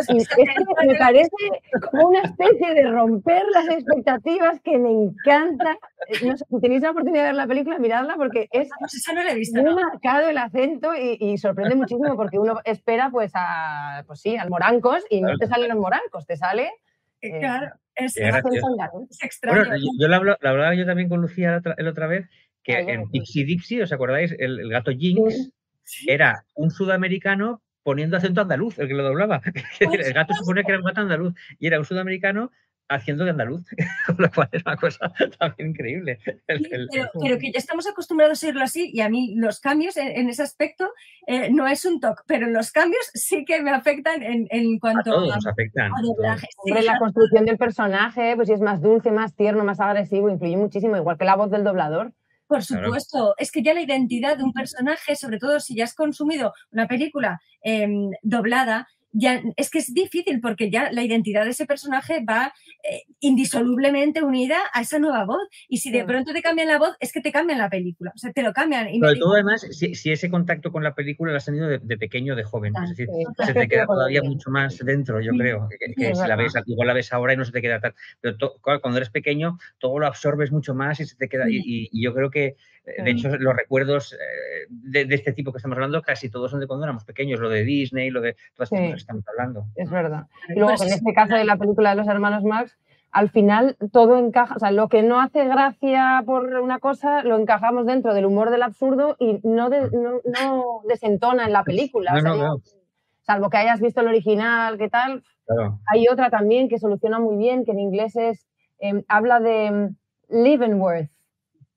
Y es que me parece como una especie de romper las expectativas que me encanta. No sé, si tenéis la oportunidad de ver la película, miradla porque es muy marcado el acento y sorprende muchísimo porque uno espera pues al morancos y no te salen los morancos, te sale... claro, es extraño. Bueno, yo la hablaba yo también con Lucía la otra vez, que en Pixie Dixie, ¿os acordáis? El gato Jinx era un sudamericano poniendo acento andaluz, el que lo doblaba. El gato suponía que era un gato andaluz y era un sudamericano haciendo de andaluz, con lo cual es una cosa también increíble. Pero que ya estamos acostumbrados a oírlo así y a mí los cambios en ese aspecto no es un toque, pero los cambios sí que me afectan en cuanto a todos nos afectan. doblaje. Hombre, la construcción del personaje, pues si es más dulce, más tierno, más agresivo, influye muchísimo, igual que la voz del doblador. Por supuesto, claro. Es que ya la identidad de un personaje, sobre todo si ya has consumido una película doblada, ya es que es difícil porque ya la identidad de ese personaje va indisolublemente unida a esa nueva voz. Y si de pronto te cambian la voz, es que te cambian la película. O sea, te lo cambian. Sobre todo, además, si ese contacto con la película lo has tenido de pequeño, de joven. Es decir, se te queda todavía mucho más dentro, yo creo. Que si la ves, igual la ves ahora y no se te queda tan... Pero cuando eres pequeño, todo lo absorbes mucho más y se te queda... Y yo creo que, de hecho, los recuerdos de este tipo que estamos hablando, casi todos son de cuando éramos pequeños. Lo de Disney, lo de todas estas cosas que estamos hablando. Es verdad. Y luego, en este caso de la película de los hermanos Marx, al final todo encaja, o sea, lo que no hace gracia por una cosa lo encajamos dentro del humor del absurdo y no desentona en la película. Salvo que hayas visto el original, ¿qué tal? Claro. Hay otra también que soluciona muy bien, que en inglés habla de Leavenworth,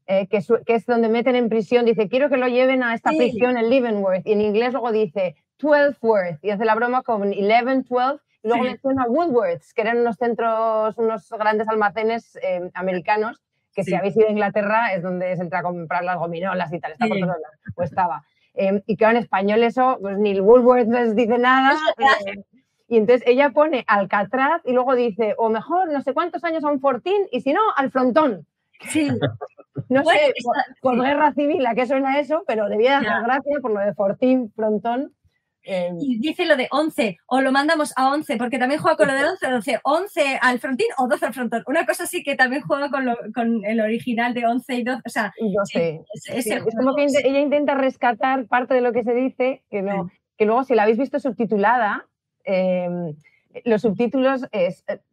que es donde meten en prisión, dice, quiero que lo lleven a esta prisión en Leavenworth, y en inglés luego dice 12worth, y hace la broma con 11, 12, y luego menciona Woolworths, que eran unos centros, unos grandes almacenes americanos, que si habéis ido a Inglaterra es donde se entra a comprar las gominolas y tal, está por todos lados, pues estaba. Y claro, en español eso, pues ni el Woolworths les dice nada, y entonces ella pone Alcatraz y luego dice, o mejor, no sé cuántos años a un fortín, y si no, al frontón. Sí. No sé, por guerra civil, ¿a qué suena eso? Pero debía dar gracia por lo de fortín, frontón. Y dice lo de 11, o lo mandamos a 11, porque también juega con lo de 11 al frontín o 12 al frontón. Una cosa así que también juega con el original de 11 y 12. O sea, 12. Es como que ella intenta rescatar parte de lo que se dice, que luego si la habéis visto subtitulada, los subtítulos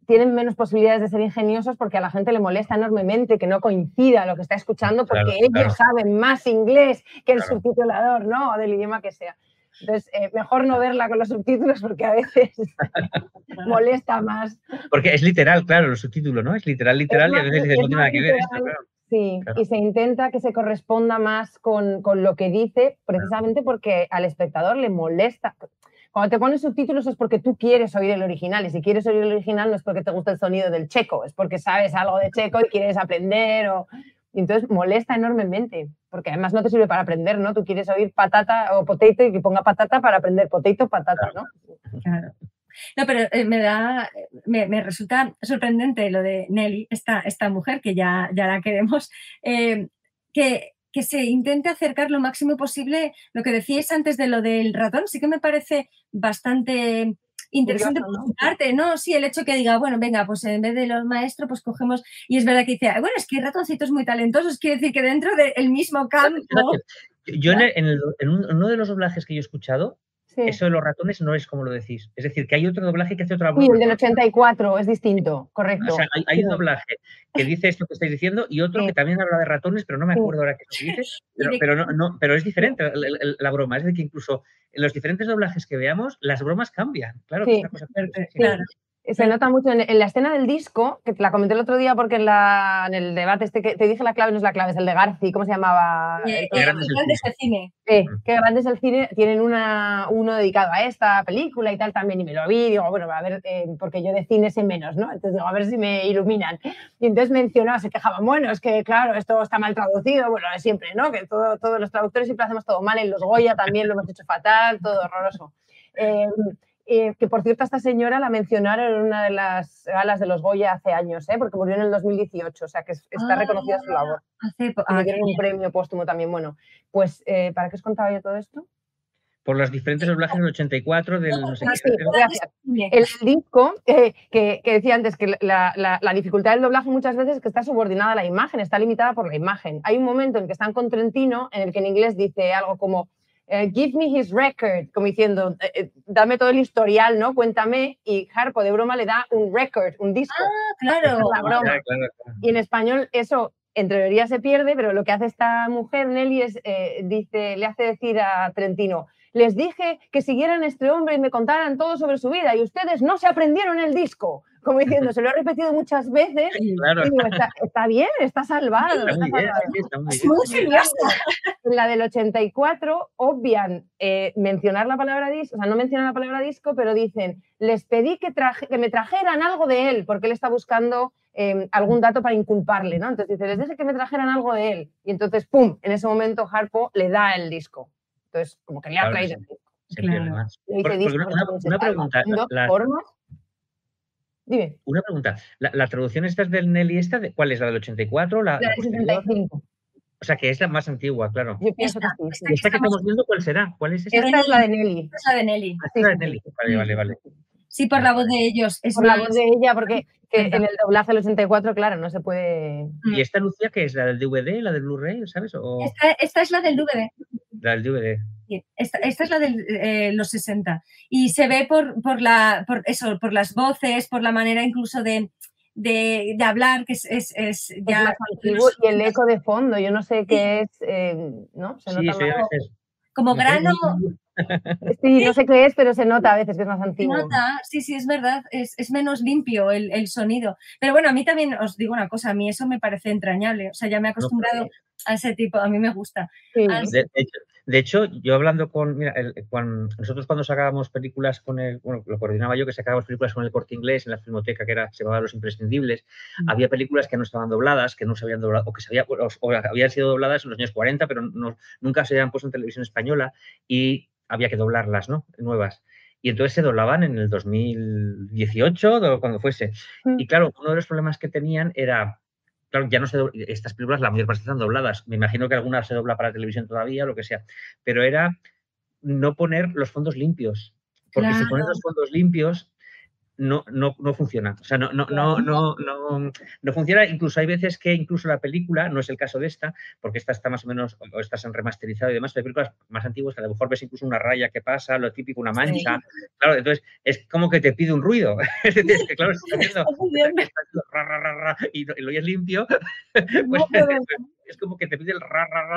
tienen menos posibilidades de ser ingeniosos porque a la gente le molesta enormemente que no coincida lo que está escuchando porque ellos saben más inglés que el subtitulador, ¿no? O del idioma que sea. Entonces, mejor no verla con los subtítulos porque a veces molesta más. Porque es literal, claro, los subtítulos, ¿no? Es literal, y a veces no tiene nada que ver esto, claro. Sí, y se intenta que se corresponda más con lo que dice, precisamente porque al espectador le molesta. Cuando te pones subtítulos es porque tú quieres oír el original, y si quieres oír el original no es porque te gusta el sonido del checo, es porque sabes algo de checo y quieres aprender y entonces molesta enormemente, porque además no te sirve para aprender, ¿no? Tú quieres oír patata o potato y que ponga patata para aprender potato, patata, ¿no? Claro. No, pero me resulta sorprendente lo de Nelly, esta mujer, que ya la queremos, que se intente acercar lo máximo posible. Lo que decíais antes de lo del ratón, sí que me parece bastante interesante Curioso, por ¿no? su parte, ¿no? Sí, el hecho que diga, bueno, venga, pues en vez de los maestros, pues cogemos, y es verdad que dice, bueno, es que hay ratoncitos muy talentosos, quiere decir que dentro del mismo campo... Yo en uno de los doblajes que yo he escuchado, Sí. eso de los ratones no es como lo decís. Es decir, que hay otro doblaje que hace otra Uy, broma. el del 84 es distinto, correcto. O sea, hay un doblaje que dice esto que estáis diciendo y otro que también habla de ratones, pero no me acuerdo ahora qué es lo que dice. Pero es diferente la broma. Es decir, que incluso en los diferentes doblajes que veamos, las bromas cambian. Claro, que es una cosa Claro. Se nota mucho en la escena del disco, que te la comenté el otro día porque en el debate que te dije la clave, no es la clave, es el de Garci, ¿cómo se llamaba? Qué grande es el cine. Qué grande es el cine, tienen uno dedicado a esta película y tal también, y me lo vi, digo, bueno, a ver, porque yo de cine sé menos, ¿no? Entonces digo, a ver si me iluminan. Y entonces mencionaba, se quejaban, bueno, es que claro, esto está mal traducido, bueno, de siempre, ¿no? Que todos los traductores siempre hacemos todo mal, en los Goya también lo hemos hecho fatal, todo horroroso. Que por cierto, a esta señora la mencionaron en una de las galas de los Goya hace años, porque murió en el 2018, o sea que está reconocida su labor. Le dieron un premio póstumo también. Bueno, pues, ¿para qué os contaba yo todo esto? Por los diferentes doblajes del 84, del no sé qué. Gracias. El disco, que decía antes que la dificultad del doblaje muchas veces es que está subordinada a la imagen, está limitada por la imagen. Hay un momento en que están con Trentino, en el que en inglés dice algo como give me his record, como diciendo, dame todo el historial, ¿no? Cuéntame, y Harpo de broma le da un record, un disco. Ah, claro. Esa es la broma. Claro. Y en español eso, en teoría se pierde, pero lo que hace esta mujer, Nelly, es, le hace decir a Trentino, les dije que siguieran a este hombre y me contaran todo sobre su vida, y ustedes no se aprendieron el disco. Como diciendo, se lo he repetido muchas veces, claro. Y digo, está bien, está salvado. Está muy bien, está muy bien. En la del 84 obvian mencionar la palabra disco, o sea, no mencionan la palabra disco, pero dicen, les pedí que me trajeran algo de él, porque él está buscando algún dato para inculparle, ¿no? Entonces dice, les dije que me trajeran algo de él. Y entonces, ¡pum!, en ese momento Harpo le da el disco. Entonces, como que le ha traído el disco. Claro. Una pregunta. Dime. Una pregunta. ¿La traducción esta es del Nelly esta? ¿Cuál es? ¿La del 84? La del 75. O sea, que es la más antigua, claro. Yo pienso que sí. ¿Esta que estamos viendo cuál será? ¿Cuál es esta? Esta es la de Nelly. Es la de Nelly. Esta es la de Nelly. Vale. Sí, por la voz de ellos. Por la voz de ella, porque en el doblaje del 84, claro, no se puede... ¿Y esta, Lucía, qué es? ¿La del DVD? ¿La del Blu-ray? ¿Sabes? ¿O... Esta es la del DVD. La del DVD. Sí, esta es la de los 60. Y se ve por las voces, por la manera incluso de hablar, que es ya... más antiguo, y el eco de fondo, yo no sé qué es, ¿no? Se nota más. Como grano... Sí, no sé qué es, pero se nota a veces que es más antiguo. Se nota, sí, es verdad, es menos limpio el sonido. Pero bueno, a mí también os digo una cosa, a mí eso me parece entrañable. O sea, ya me he acostumbrado a ese tipo, a mí me gusta. Sí. De hecho, yo hablando con... Mira, nosotros cuando sacábamos películas con lo coordinaba yo, que sacábamos películas con el Corte Inglés en la Filmoteca, que se llamaba Los Imprescindibles, había películas que no estaban dobladas, que no se habían doblado, o habían sido dobladas en los años 40, pero nunca se habían puesto en televisión española y había que doblarlas, ¿no? Nuevas. Y entonces se doblaban en el 2018 o cuando fuese. Y claro, uno de los problemas que tenían era... Claro, ya no se estas películas, la mayor parte están dobladas. Me imagino que algunas se dobla para televisión todavía, lo que sea. Pero era no poner los fondos limpios. Porque si pones los fondos limpios, no funciona. O sea, no funciona. Incluso hay veces que incluso la película, no es el caso de esta, porque esta está más o menos, o estas han remasterizado y demás, pero hay películas más antiguas que a lo mejor ves incluso una raya que pasa, lo típico, una mancha. Sí. Claro, entonces es como que te pide un ruido. Es decir, es que claro, si estás viendo y lo oyes limpio, pues es como que te pide el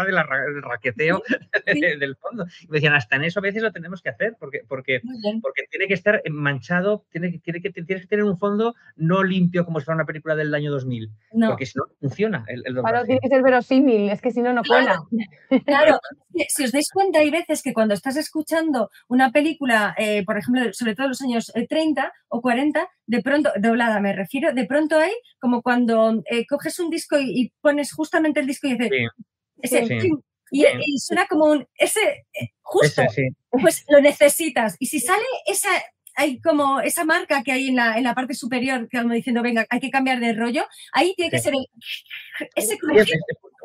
del raqueteo del fondo. Y me decían, hasta en eso a veces lo tenemos que hacer, porque tiene que estar manchado, tienes que tener un fondo no limpio como si fuera una película del año 2000, porque si no funciona el doblaje. Claro, tiene que ser verosímil, es que si no, no cuela. Claro, si os dais cuenta, hay veces que cuando estás escuchando una película, por ejemplo, sobre todo en los años 30 o 40, de pronto, doblada me refiero, de pronto hay como cuando coges un disco y pones justamente el disco y dices, y suena como justo, pues lo necesitas. Y si sale hay como esa marca que hay en la parte superior, como diciendo, venga, hay que cambiar de rollo, ahí tiene que ser ese crujito.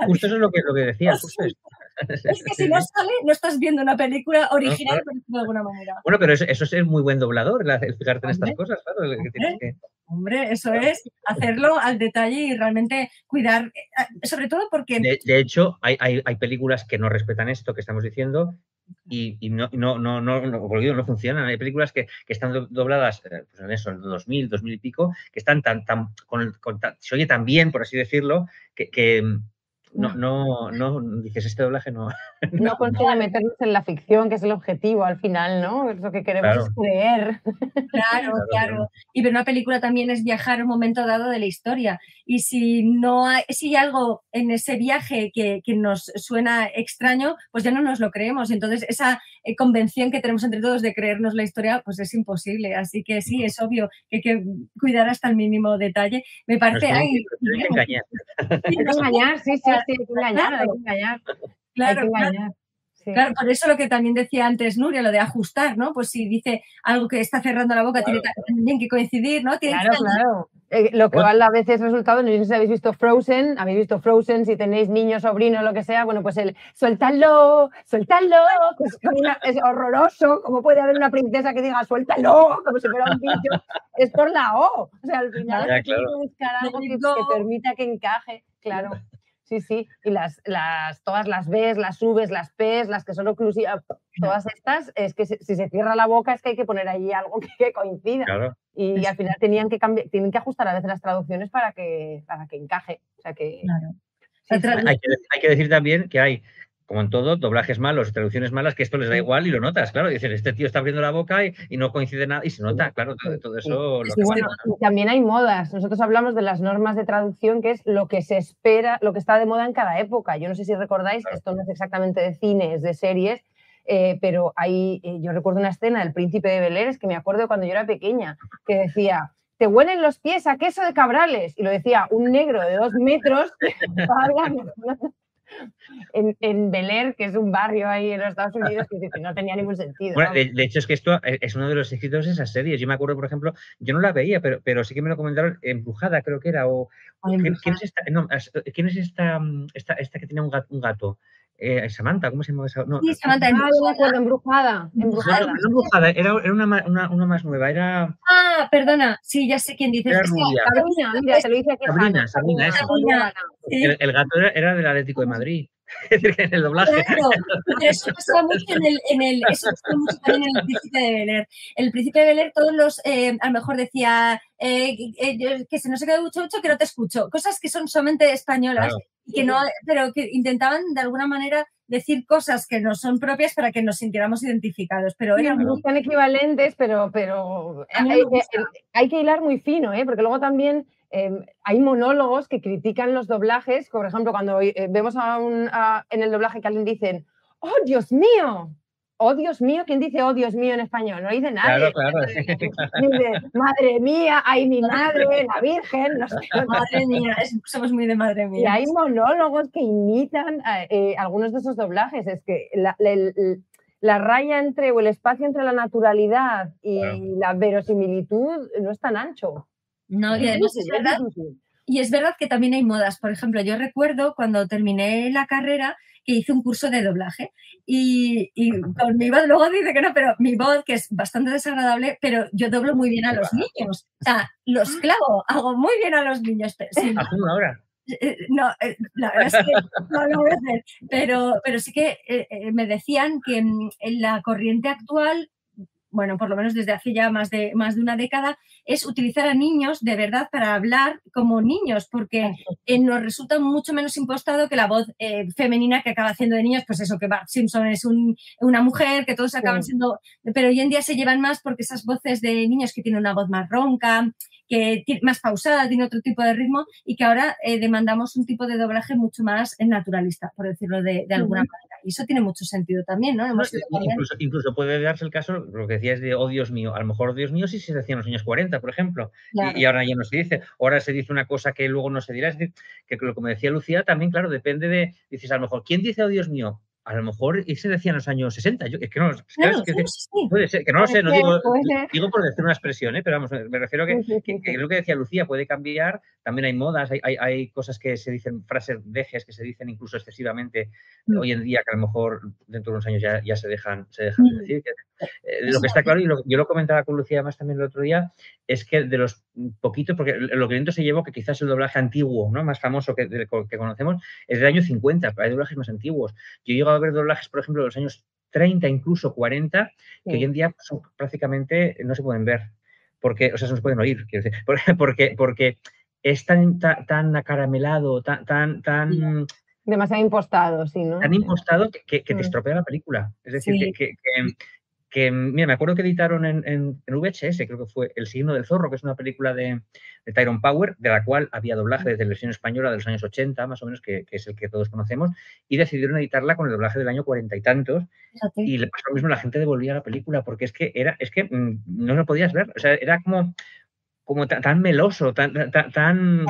Justo eso es lo que decía, justo esto. Es que si no sale, no estás viendo una película original, por decirlo de alguna manera. Bueno, pero eso es muy buen doblador, el fijarte en estas cosas, claro. Que tienes que... Hombre, eso es hacerlo al detalle y realmente cuidar, sobre todo porque... De hecho, hay películas que no respetan esto que estamos diciendo y no funcionan. Hay películas que están dobladas pues en eso, en 2000 y pico, que están se oye tan bien, por así decirlo, que no dices, este doblaje no... No consigue meternos en la ficción, que es el objetivo al final, ¿no? Lo que queremos es creer. Claro. Y ver una película también es viajar a un momento dado de la historia. Y si hay algo en ese viaje que nos suena extraño, pues ya no nos lo creemos. Y entonces esa convención que tenemos entre todos de creernos la historia, pues es imposible. Así que sí, es obvio que hay que cuidar hasta el mínimo detalle. Me parece... Hay que engañar. Hay que engañar, sí, hay que engañar. Claro. Sí. Claro, por eso lo que también decía antes Nuria, lo de ajustar, ¿no? Pues si dice algo que está cerrando la boca, tiene también que coincidir, ¿no? Claro. Lo que a veces resultado, no sé si habéis visto Frozen, si tenéis niños, sobrinos, lo que sea, bueno, pues el suéltalo, pues es horroroso, ¿cómo puede haber una princesa que diga suéltalo, como si fuera un bicho? Es por la O, o sea, al final hay que buscar algo que permita que encaje, claro. Sí, y todas las Bs, las Vs, las Ps, las que son oclusivas, todas estas, es que si se cierra la boca es que hay que poner ahí algo que coincida. Claro. Y al final tienen que ajustar a veces las traducciones para que encaje. O sea que... Claro. Hay que decir también que hay, como en todo, doblajes malos, traducciones malas, que esto les da igual y lo notas, claro. Dicen, este tío está abriendo la boca y no coincide nada y se nota, claro, todo eso. También hay modas. Nosotros hablamos de las normas de traducción, que es lo que se espera, lo que está de moda en cada época. Yo no sé si recordáis, esto no es exactamente de cine, es de series, pero yo recuerdo una escena del Príncipe de Bel-Air, es que me acuerdo cuando yo era pequeña, que decía... te huelen los pies a queso de Cabrales. Y lo decía un negro de 2 metros en Bel-Air, que es un barrio ahí en los Estados Unidos, que no tenía ningún sentido. Bueno, de hecho, es que esto es uno de los éxitos de esas series. Yo me acuerdo, por ejemplo, yo no la veía, pero sí que me lo comentaron, Embrujada, creo que era. ¿Quién es esta que tiene un gato? Samantha, ¿cómo se llama esa? No, sí, Samantha. Yo me acuerdo, Embrujada. Era una más nueva, era... Ah, perdona, sí, ya sé quién dices. Era rubia. Sabrina, mira, te lo dice aquí. Sabrina, esa. Sí. El gato era del Atlético de Madrid. En el doblaje. Claro, pero eso pasaba mucho eso pasaba mucho también en el Príncipe de Bel-Air. El Príncipe de Bel-Air, todos los, a lo mejor decía que se no se quedó mucho, que no te escucho. Cosas que son solamente españolas, claro. Y que no, pero que intentaban de alguna manera decir cosas que no son propias para que nos sintiéramos identificados. Pero eran son equivalentes, pero hay que hilar muy fino, porque luego también hay monólogos que critican los doblajes. Por ejemplo, cuando vemos en el doblaje que alguien dice ¡oh, Dios mío! ¡Oh, Dios mío! ¿Quién dice ¡oh, Dios mío! En español? No dice nadie. Claro. Dice, madre mía, ¡ay, mi madre, la Virgen! No sé. Madre mía, somos muy de madre mía. Y hay monólogos que imitan algunos de esos doblajes. Es que la raya o el espacio entre la naturalidad y la verosimilitud no es tan ancho. No, y además es verdad. Y es verdad que también hay modas. Por ejemplo, yo recuerdo cuando terminé la carrera que hice un curso de doblaje y con mi voz, luego dice que no, pero mi voz, que es bastante desagradable, pero yo doblo muy bien a los niños. O sea, los clavo, hago muy bien a los niños. Pero, sí, ahora. No, la verdad es que no lo voy a hacer. Pero sí que me decían que en la corriente actual, bueno, por lo menos desde hace ya más de una década, es utilizar a niños de verdad para hablar como niños, porque nos resulta mucho menos impostado que la voz femenina que acaba haciendo de niños, pues eso, que Bart Simpson es una mujer, que todos acaban siendo... Pero hoy en día se llevan más porque esas voces de niños que tienen una voz más ronca, que más pausada, tiene otro tipo de ritmo y que ahora demandamos un tipo de doblaje mucho más naturalista, por decirlo de alguna manera. Y eso tiene mucho sentido también, ¿no? Incluso puede darse el caso, lo que decías de, oh Dios mío, a lo mejor, Dios mío, sí se decía en los años 40, por ejemplo, claro. y ahora ya no se dice. Ahora se dice una cosa que luego no se dirá. Es decir, que como decía Lucía, también, claro, depende de, dices, a lo mejor, ¿quién dice, oh Dios mío? a lo mejor y se decía en los años 60. Es que no, Claro, puede ser, que no lo sé, no digo por decir una expresión, pero vamos, me refiero que es lo que decía Lucía, puede cambiar, también hay modas, hay cosas que se dicen, frases dejes que se dicen incluso excesivamente hoy en día, que a lo mejor dentro de unos años ya se dejan de decir. Lo que está claro, y yo lo comentaba con Lucía además también el otro día, es que de los poquitos, porque lo que viento se llevó, que quizás el doblaje antiguo, ¿no?, más famoso que conocemos, es del año 50, pero hay doblajes más antiguos. Yo he llegado a ver doblajes, por ejemplo, de los años 30, incluso 40, que hoy en día son, prácticamente no se pueden ver, porque, o sea, no se pueden oír, quiero decir, porque es tan acaramelado, tan demasiado impostado, sí, ¿no? Tan impostado que te estropea la película. Es decir, mira, me acuerdo que editaron en VHS, creo que fue El signo del zorro, que es una película de Tyrone Power, de la cual había doblaje de televisión española de los años 80, más o menos, que es el que todos conocemos, y decidieron editarla con el doblaje del año 40 y tantos, y le pasó lo mismo, la gente devolvía la película, porque es que no lo podías ver, o sea, era como tan meloso, tan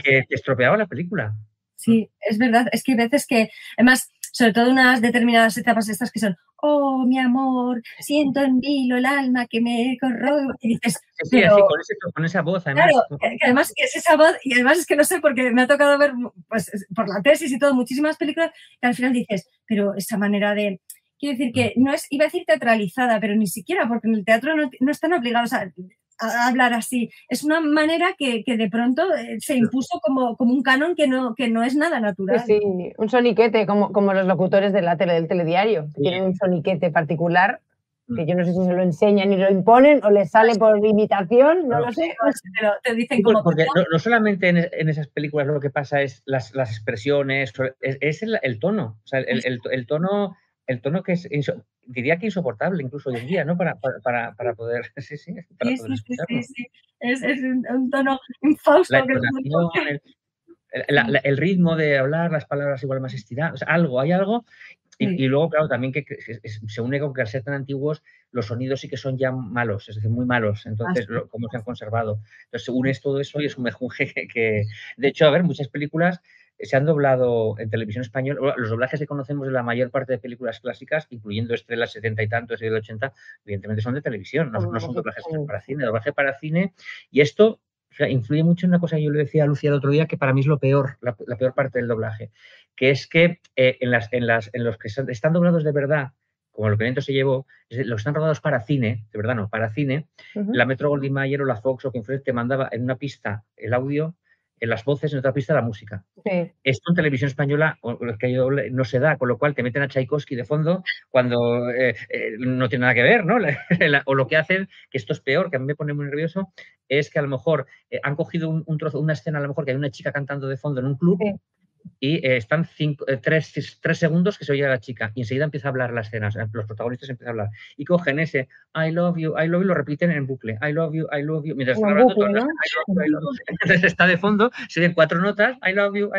que estropeaba la película. Sí, es verdad, es que hay veces que, además, sobre todo unas determinadas etapas estas que son, oh, mi amor, siento en vilo el alma que me corroe, y dices, sí, pero, así, con esa voz, además. Claro, además que es esa voz, y además es que no sé, porque me ha tocado ver, pues, por la tesis y todo, muchísimas películas, que al final dices, pero esa manera de, quiero decir que no es, iba a decir teatralizada, pero ni siquiera, porque en el teatro no están obligados a hablar así. Es una manera que de pronto se impuso como un canon que no es nada natural. Sí, un soniquete, como los locutores de la tele, del telediario, que tienen un soniquete particular, que yo no sé si se lo enseñan y lo imponen o les sale por imitación, no lo sé. Pero te dicen como... Porque no solamente en esas películas lo que pasa es las expresiones, es el tono. O sea, el tono que es, diría que insoportable incluso hoy en día, ¿no? Para poder... Sí. Es un tono infausto. El ritmo de hablar, las palabras igual más estiradas, o sea, hay algo. Y luego, claro, también que se une con que al ser tan antiguos, los sonidos sí que son ya malos, es decir, muy malos. Entonces, cómo se han conservado. Entonces, unes todo eso y es un mejunje que... De hecho, a ver, muchas películas se han doblado en televisión española. Los doblajes que conocemos de la mayor parte de películas clásicas, incluyendo de las 70 y tantos y del 80, evidentemente son de televisión, no son doblajes para cine. Doblaje para cine, y esto influye mucho en una cosa que yo le decía a Lucía el otro día, que para mí es lo peor, la peor parte del doblaje, que es que en los que están doblados de verdad, como lo que Viento se llevó, los que están rodados para cine, de verdad no, para cine, la Metro-Goldwyn-Mayer o la Fox o quien fuese te mandaba en una pista el audio, en las voces, en otra pista la música. Sí. Esto en televisión española no se da, con lo cual te meten a Tchaikovsky de fondo cuando no tiene nada que ver, ¿no? O lo que hacen, que esto es peor, que a mí me pone muy nervioso, es que a lo mejor han cogido un trozo, una escena a lo mejor que hay una chica cantando de fondo en un club, y están 3 segundos que se oye a la chica y enseguida empieza a hablar la escena, los protagonistas empiezan a hablar y cogen ese I love you, lo repiten en bucle, I love you, mientras están hablando todo, ¿no? I love you. Entonces está de fondo, se ven 4 notas, I love you,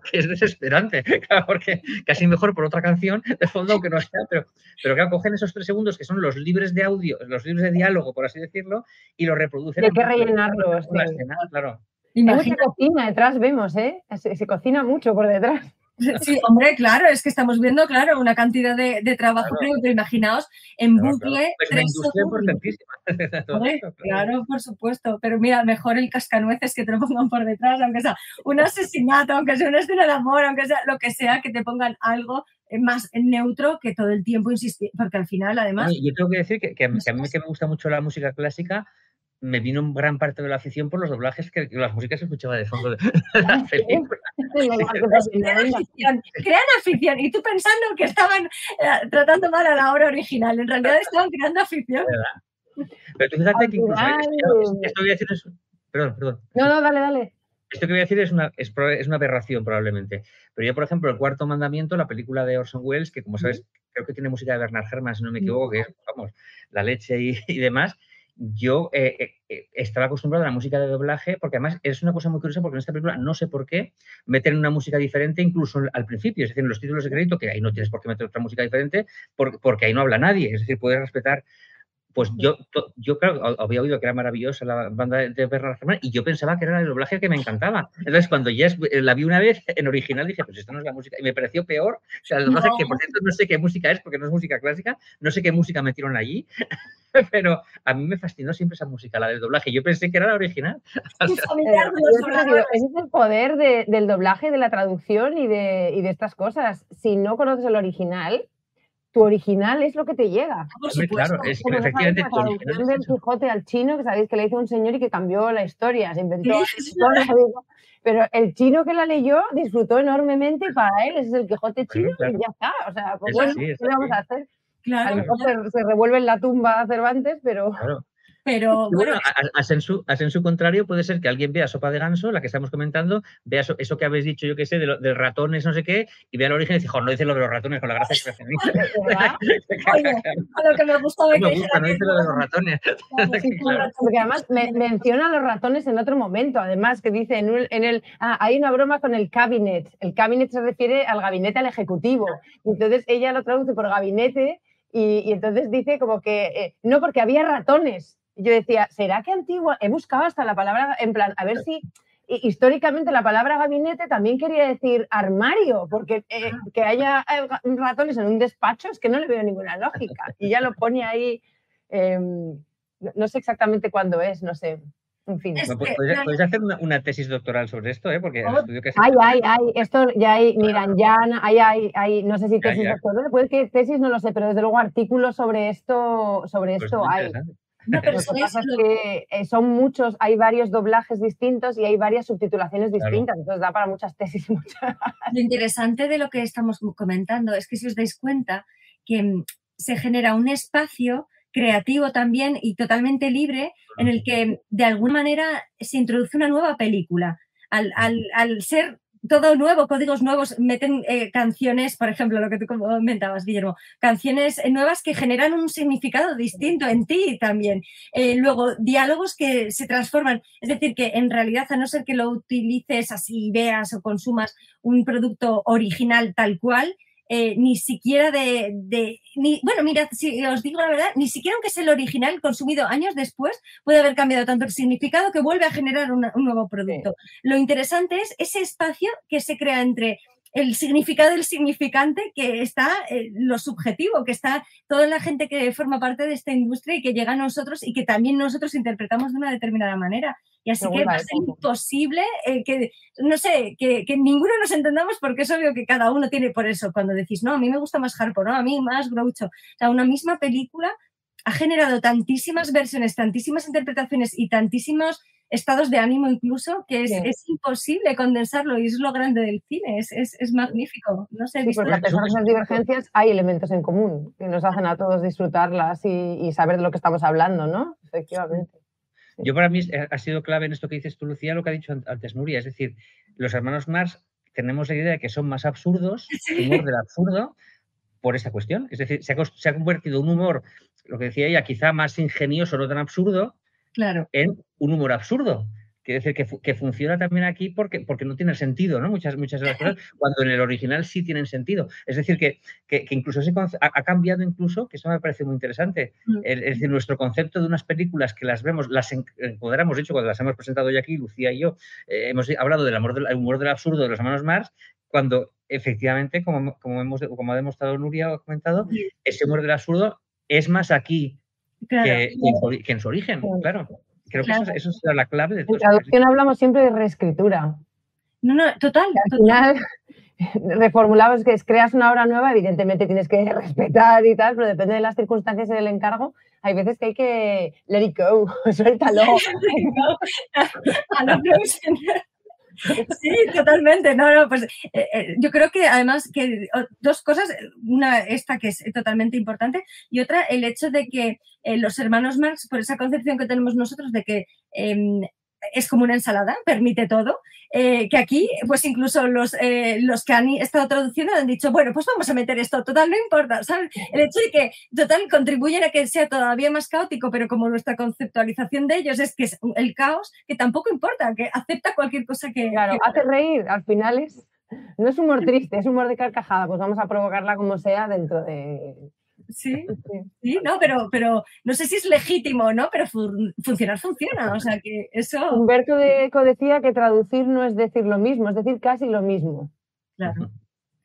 que es desesperante, claro, porque casi mejor por otra canción de fondo, aunque no sea, pero claro, cogen esos 3 segundos que son los libres de audio, los libres de diálogo, por así decirlo, y los reproducen. Hay que rellenarlos. La escena, claro. Mucha cocina detrás vemos, ¿eh? Se cocina mucho por detrás. Sí, hombre, claro, es que estamos viendo, claro, una cantidad de trabajo, claro. Pero imaginaos, en bucle... Pues 3 segundos. Claro, por supuesto, pero mira, mejor el cascanueces que te lo pongan por detrás, aunque sea un asesinato, aunque sea una escena de amor, aunque sea lo que sea, que te pongan algo más neutro que todo el tiempo insistir, porque al final, además... Yo tengo que decir que a mí que me gusta mucho la música clásica, me vino en gran parte de la afición por los doblajes que las músicas se escuchaba de fondo de las películas. Crean afición. Y tú pensando que estaban tratando mal a la obra original. En realidad estaban creando afición. Pero tú fíjate que incluso esto voy a decir es... Perdón. No, dale. Esto que voy a decir es una aberración probablemente. Pero yo, por ejemplo, El Cuarto Mandamiento, la película de Orson Welles, que como sabes, creo que tiene música de Bernard Herrmann, si no me equivoco, que es, vamos, la leche y demás. Yo estaba acostumbrado a la música de doblaje, porque además es una cosa muy curiosa, porque en esta película no sé por qué meten una música diferente incluso al principio, es decir, en los títulos de crédito, que ahí no tienes por qué meter otra música diferente, porque ahí no habla nadie, es decir, puedes respetar, Pues yo claro, había oído que era maravillosa la banda de Bernard Herrmann y yo pensaba que era el doblaje que me encantaba. Entonces, cuando ya la vi una vez en original, dije, pues esto no es la música. Y me pareció peor. O sea, el doblaje, que por cierto no sé qué música es, porque no es música clásica, no sé qué música metieron allí, pero a mí me fascinó siempre esa música, la del doblaje. Yo pensé que era la original. Ese es el poder del doblaje, de la traducción y de estas cosas. Si no conoces el original, tu original es lo que te llega. Claro, es que efectivamente la traducción del Quijote al chino, que sabéis que le hizo un señor y que cambió la historia, se inventó. Pero el chino que la leyó disfrutó enormemente y para él ese es el Quijote chino y ya está. O sea, pues bueno, ¿qué le vamos a hacer? Claro, a lo mejor se revuelve en la tumba a Cervantes, pero... Claro. Pero bueno, a Sensu contrario puede ser que alguien vea Sopa de Ganso, la que estamos comentando, vea eso que habéis dicho, yo qué sé, de ratones, no sé qué, y vea el origen y dice, no dice lo de los ratones, con la gracia que hacen. Oye, a lo que me gustaba no me gusta, no dice lo de los ratones. Claro. Porque además menciona a los ratones en otro momento, además que dice hay una broma con el cabinet. El cabinet se refiere al gabinete, al ejecutivo. Y entonces ella lo traduce por gabinete y entonces dice como que no, porque había ratones. Yo decía, ¿será que antigua? He buscado hasta la palabra, en plan, a ver si históricamente la palabra gabinete también quería decir armario, porque que haya ratones en un despacho es que no le veo ninguna lógica. Y ya lo pone ahí, no sé exactamente cuándo es, no sé. En fin. ¿Podéis hacer una tesis doctoral sobre esto? Porque el estudio que esto ya hay, Niranjan, no sé si tesis doctoral, puede que tesis no lo sé, pero desde luego artículos sobre esto hay. No, pero lo que pasa es que son muchos, hay varios doblajes distintos y hay varias subtitulaciones distintas, entonces da para muchas tesis. Lo interesante de lo que estamos comentando es que si os dais cuenta que se genera un espacio creativo también y totalmente libre en el que de alguna manera se introduce una nueva película. Al ser todo nuevo, códigos nuevos, meten canciones, por ejemplo, lo que tú comentabas, Guillermo, canciones nuevas que generan un significado distinto en ti también. Luego, diálogos que se transforman. Es decir, que en realidad, a no ser que lo utilices así, veas o consumas un producto original tal cual, ni siquiera bueno, mirad, si os digo la verdad, ni siquiera aunque sea el original consumido años después, puede haber cambiado tanto el significado que vuelve a generar un nuevo producto. Lo interesante es ese espacio que se crea entre el significado del significante, que está lo subjetivo, que está toda la gente que forma parte de esta industria y que llega a nosotros y que también nosotros interpretamos de una determinada manera. Y así que va a ser imposible que ninguno nos entendamos, porque es obvio que cada uno tiene, por eso, cuando decís, no, a mí me gusta más Harpo, no, a mí más Groucho. O sea, una misma película ha generado tantísimas versiones, tantísimas interpretaciones y tantísimos estados de ánimo incluso, que es imposible condensarlo y es lo grande del cine, es magnífico. No sé, porque a pesar de esas divergencias hay elementos en común que nos hacen a todos disfrutarlas y saber de lo que estamos hablando, ¿no? Efectivamente. Yo para mí ha sido clave en esto que dices tú, Lucía, lo que ha dicho antes Nuria, es decir, los hermanos Marx tenemos la idea de que son más absurdos, humor del absurdo, por esta cuestión. Es decir, se ha convertido un humor, lo que decía ella, quizá más ingenioso, no tan absurdo, en un humor absurdo. Quiere decir que funciona también aquí porque no tiene sentido, ¿no? Muchas de las cosas, cuando en el original sí tienen sentido. Es decir, que incluso ha cambiado incluso, que eso me parece muy interesante. Es decir, nuestro concepto de unas películas que las vemos, las empoderamos, de hecho, cuando las hemos presentado ya aquí, Lucía y yo, hemos hablado del humor del absurdo de los hermanos Marx, cuando efectivamente, como ha demostrado Nuria o ha comentado, ese humor del absurdo es más aquí que en su origen, claro. Creo que eso es la clave de todo. En traducción hablamos siempre de reescritura. No, total. Al final reformulamos que creas una obra nueva, evidentemente tienes que respetar y tal, pero depende de las circunstancias y del encargo. Hay veces que hay que let it go, suéltalo. Sí, totalmente. No, pues yo creo que además que dos cosas, una esta que es totalmente importante y otra el hecho de que los hermanos Marx, por esa concepción que tenemos nosotros de que es como una ensalada, permite todo, que aquí pues incluso los que han estado traduciendo han dicho, bueno, pues vamos a meter esto, total, no importa, ¿sabes? El hecho de que total contribuyen a que sea todavía más caótico, pero como nuestra conceptualización de ellos es que es el caos, que tampoco importa, que acepta cualquier cosa que... Claro, hace reír, al final no es humor triste, es humor de carcajada, pues vamos a provocarla como sea dentro de... Sí, no, pero no sé si es legítimo, ¿no? Pero funcionar funciona, o sea que eso... Humberto Eco decía que traducir no es decir lo mismo, es decir casi lo mismo. Claro.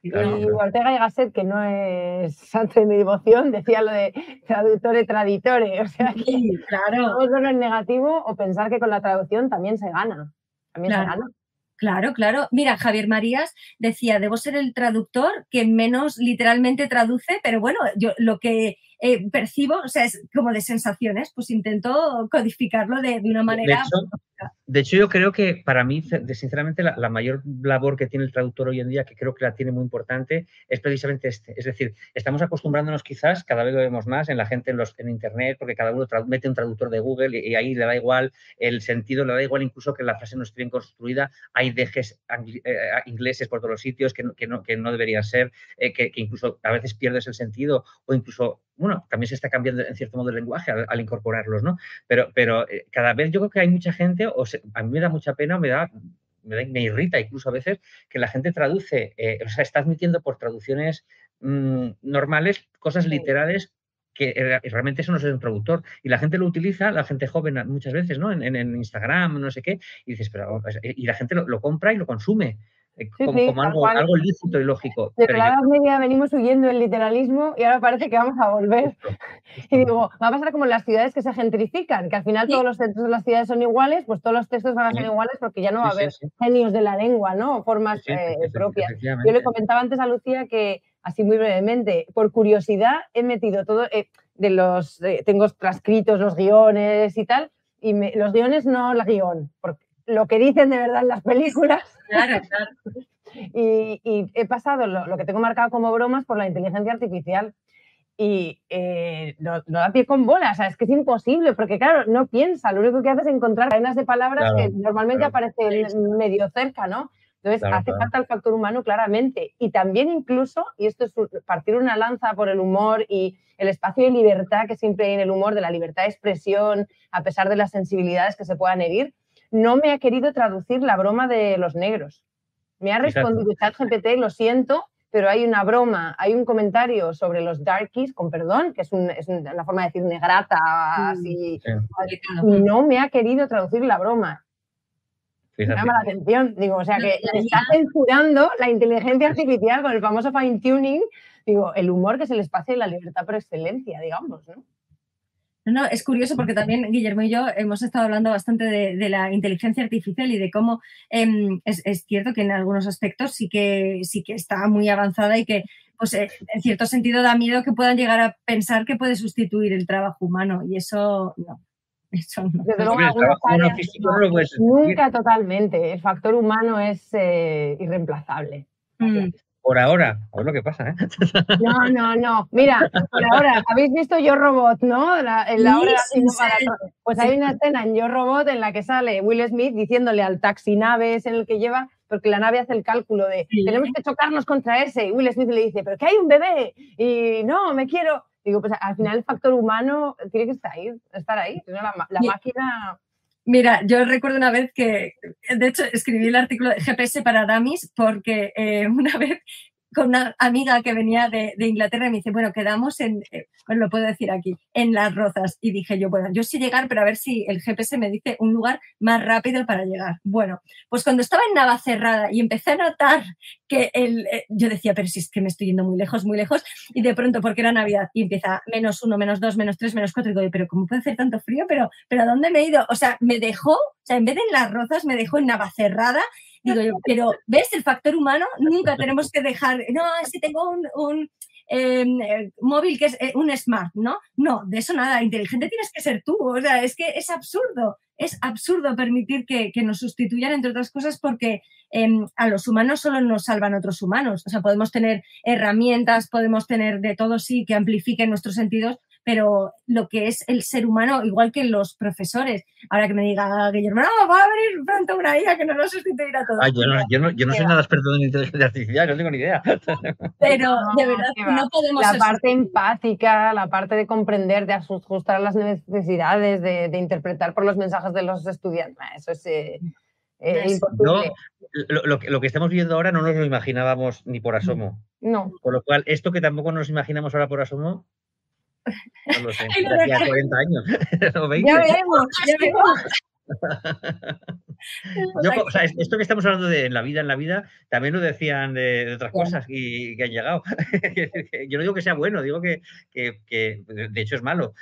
Y Ortega y Gasset, que no es santo de mi devoción, decía lo de traductore traditore, o sea que claro. Podemos verlo en negativo o pensar que con la traducción también se gana. Claro. Mira, Javier Marías decía, debo ser el traductor que menos literalmente traduce, pero bueno, yo lo que percibo, o sea, es como de sensaciones, pues intento codificarlo de una manera... De hecho, yo creo que para mí, sinceramente, la mayor labor que tiene el traductor hoy en día, que creo que la tiene muy importante, es precisamente este. Es decir, estamos acostumbrándonos quizás, cada vez lo vemos más en la gente en Internet, porque cada uno mete un traductor de Google y ahí le da igual el sentido, le da igual incluso que la frase no esté bien construida. Hay dejes ingleses por todos los sitios que no deberían ser, que incluso a veces pierdes el sentido o incluso... Bueno, también se está cambiando en cierto modo el lenguaje al incorporarlos, ¿no? Pero cada vez yo creo que hay mucha gente, a mí me da mucha pena, me irrita incluso a veces que la gente traduce, o sea, está admitiendo por traducciones normales cosas literales que realmente eso no es un traductor. Y la gente lo utiliza, la gente joven muchas veces, ¿no? En Instagram, no sé qué, y dices, y la gente lo compra y lo consume. Como algo lícito y lógico. De la Edad Media venimos huyendo del literalismo y ahora parece que vamos a volver. Y digo, va a pasar como en las ciudades que se gentrifican, que al final todos los textos de las ciudades son iguales, pues todos los textos van a ser iguales porque ya no va a haber genios de la lengua, ¿no? Formas propias. Yo le comentaba antes a Lucía que, así muy brevemente, por curiosidad he metido todo, tengo transcritos los guiones y tal, y los guiones no el guión, porque lo que dicen de verdad en las películas. Claro. Y he pasado lo que tengo marcado como bromas por la inteligencia artificial y no da pie con bola, o sea, es que es imposible, porque claro, no piensa, lo único que hace es encontrar cadenas de palabras que normalmente aparecen medio cerca, ¿no? Entonces hace falta el factor humano claramente y también incluso, y esto es partir una lanza por el humor y el espacio de libertad que siempre hay en el humor, de la libertad de expresión, a pesar de las sensibilidades que se puedan herir, no me ha querido traducir la broma de los negros. Me ha respondido ChatGPT, lo siento, pero hay una broma, hay un comentario sobre los darkies, con perdón, que es una forma de decir negrata, así, y no me ha querido traducir la broma. Me llama la atención, digo, o sea que está censurando la inteligencia artificial con el famoso fine tuning, digo, el humor que es el espacio de la libertad por excelencia, digamos, ¿no? No, es curioso porque también Guillermo y yo hemos estado hablando bastante de la inteligencia artificial y de cómo es cierto que en algunos aspectos sí que está muy avanzada y que pues, en cierto sentido da miedo que puedan llegar a pensar que puede sustituir el trabajo humano y eso no. Eso no. Desde luego, nunca totalmente. El factor humano es irreemplazable. Por ahora, a ver lo que pasa, ¿eh? No. Mira, por ahora, ¿habéis visto Yo Robot, no? Pues hay una escena en Yo Robot en la que sale Will Smith diciéndole al taxi naves en el que lleva, porque la nave hace el cálculo de tenemos que chocarnos contra ese, y Will Smith le dice, pero que hay un bebé, y no, me quiero... Digo, pues al final el factor humano tiene que estar ahí. La máquina... Mira, yo recuerdo una vez que, de hecho, escribí el artículo de GPS para Dummies porque una vez con una amiga que venía de Inglaterra y me dice, bueno, quedamos en, bueno, lo puedo decir aquí, en Las Rozas. Y dije yo, bueno, yo sé llegar, pero a ver si el GPS me dice un lugar más rápido para llegar. Bueno, pues cuando estaba en Navacerrada y empecé a notar que yo decía, pero si es que me estoy yendo muy lejos, y de pronto, porque era Navidad, y empieza -1, -2, -3, -4, y digo, pero ¿cómo puede hacer tanto frío? ¿Pero ¿a dónde me he ido? O sea, me dejó, o sea, en vez de en Las Rozas, me dejó en Navacerrada. Digo yo, pero ¿ves? El factor humano nunca tenemos que dejar, no, si tengo un móvil que es un smart, ¿no? No, de eso nada, inteligente tienes que ser tú, o sea, es que es absurdo permitir que nos sustituyan, entre otras cosas, porque a los humanos solo nos salvan otros humanos, o sea, podemos tener herramientas, podemos tener de todo, sí, que amplifiquen nuestros sentidos, pero lo que es el ser humano, igual que los profesores, ahora que me diga Guillermo, no, va a venir pronto una IA que nos va a sustituir a todos. Yo no soy nada experto en inteligencia artificial, no tengo ni idea. Pero de verdad no podemos... La parte empática, la parte de comprender, de ajustar las necesidades, de interpretar por los mensajes de los estudiantes, eso es imposible. Lo que estamos viendo ahora no nos lo imaginábamos ni por asomo. No. Con lo cual, esto que tampoco nos imaginamos ahora por asomo, No lo sé, de aquí a 40 años. O 20. Ya veremos. O sea, esto que estamos hablando de en la vida, también lo decían de otras cosas y que han llegado. Yo no digo que sea bueno, digo que de hecho es malo.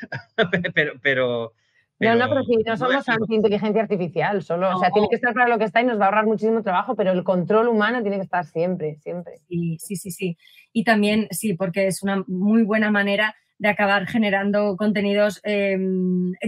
pero pero sí, no somos anti-inteligencia artificial, solo, o sea, tiene que estar para lo que está y nos va a ahorrar muchísimo trabajo, pero el control humano tiene que estar siempre. Sí. Y también, sí, porque es una muy buena manera de acabar generando contenidos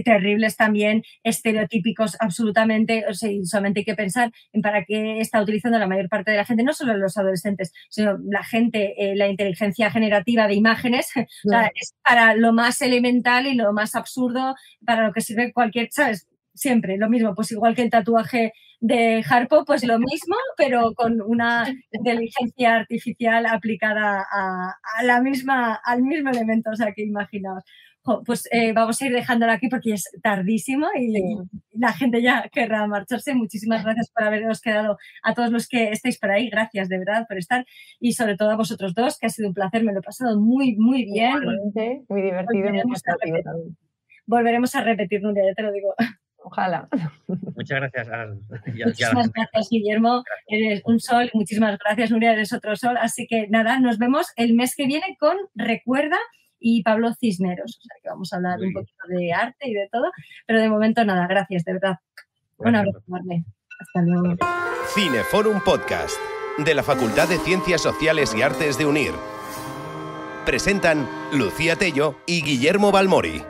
terribles también, estereotípicos absolutamente. O sea, solamente hay que pensar en para qué está utilizando la mayor parte de la gente, no solo los adolescentes, sino la gente, la inteligencia generativa de imágenes, o sea, es para lo más elemental y lo más absurdo, para lo que sirve cualquier, ¿sabes? Siempre lo mismo, pues igual que el tatuaje de Harpo, pues lo mismo, pero con una inteligencia artificial aplicada al mismo elemento, o sea, que imaginaos. Pues vamos a ir dejándolo aquí porque es tardísimo y la gente ya querrá marcharse. Muchísimas gracias por haberos quedado, a todos los que estáis por ahí, gracias de verdad por estar, y sobre todo a vosotros dos, que ha sido un placer, me lo he pasado muy, muy bien. Muy divertido. Volveremos a repetir, Nuria, ya te lo digo. Ojalá. Muchas gracias. Muchísimas gracias, Guillermo. Eres un sol. Muchísimas gracias, Nuria. Eres otro sol. Así que nada, nos vemos el mes que viene con Recuerda y Pablo Cisneros. O sea, que vamos a hablar un poquito de arte y de todo. Pero de momento nada, gracias, de verdad. Un abrazo enorme. Hasta luego. Cineforum Podcast, de la Facultad de Ciencias Sociales y Artes de UNIR. Presentan Lucía Tello y Guillermo Balmori.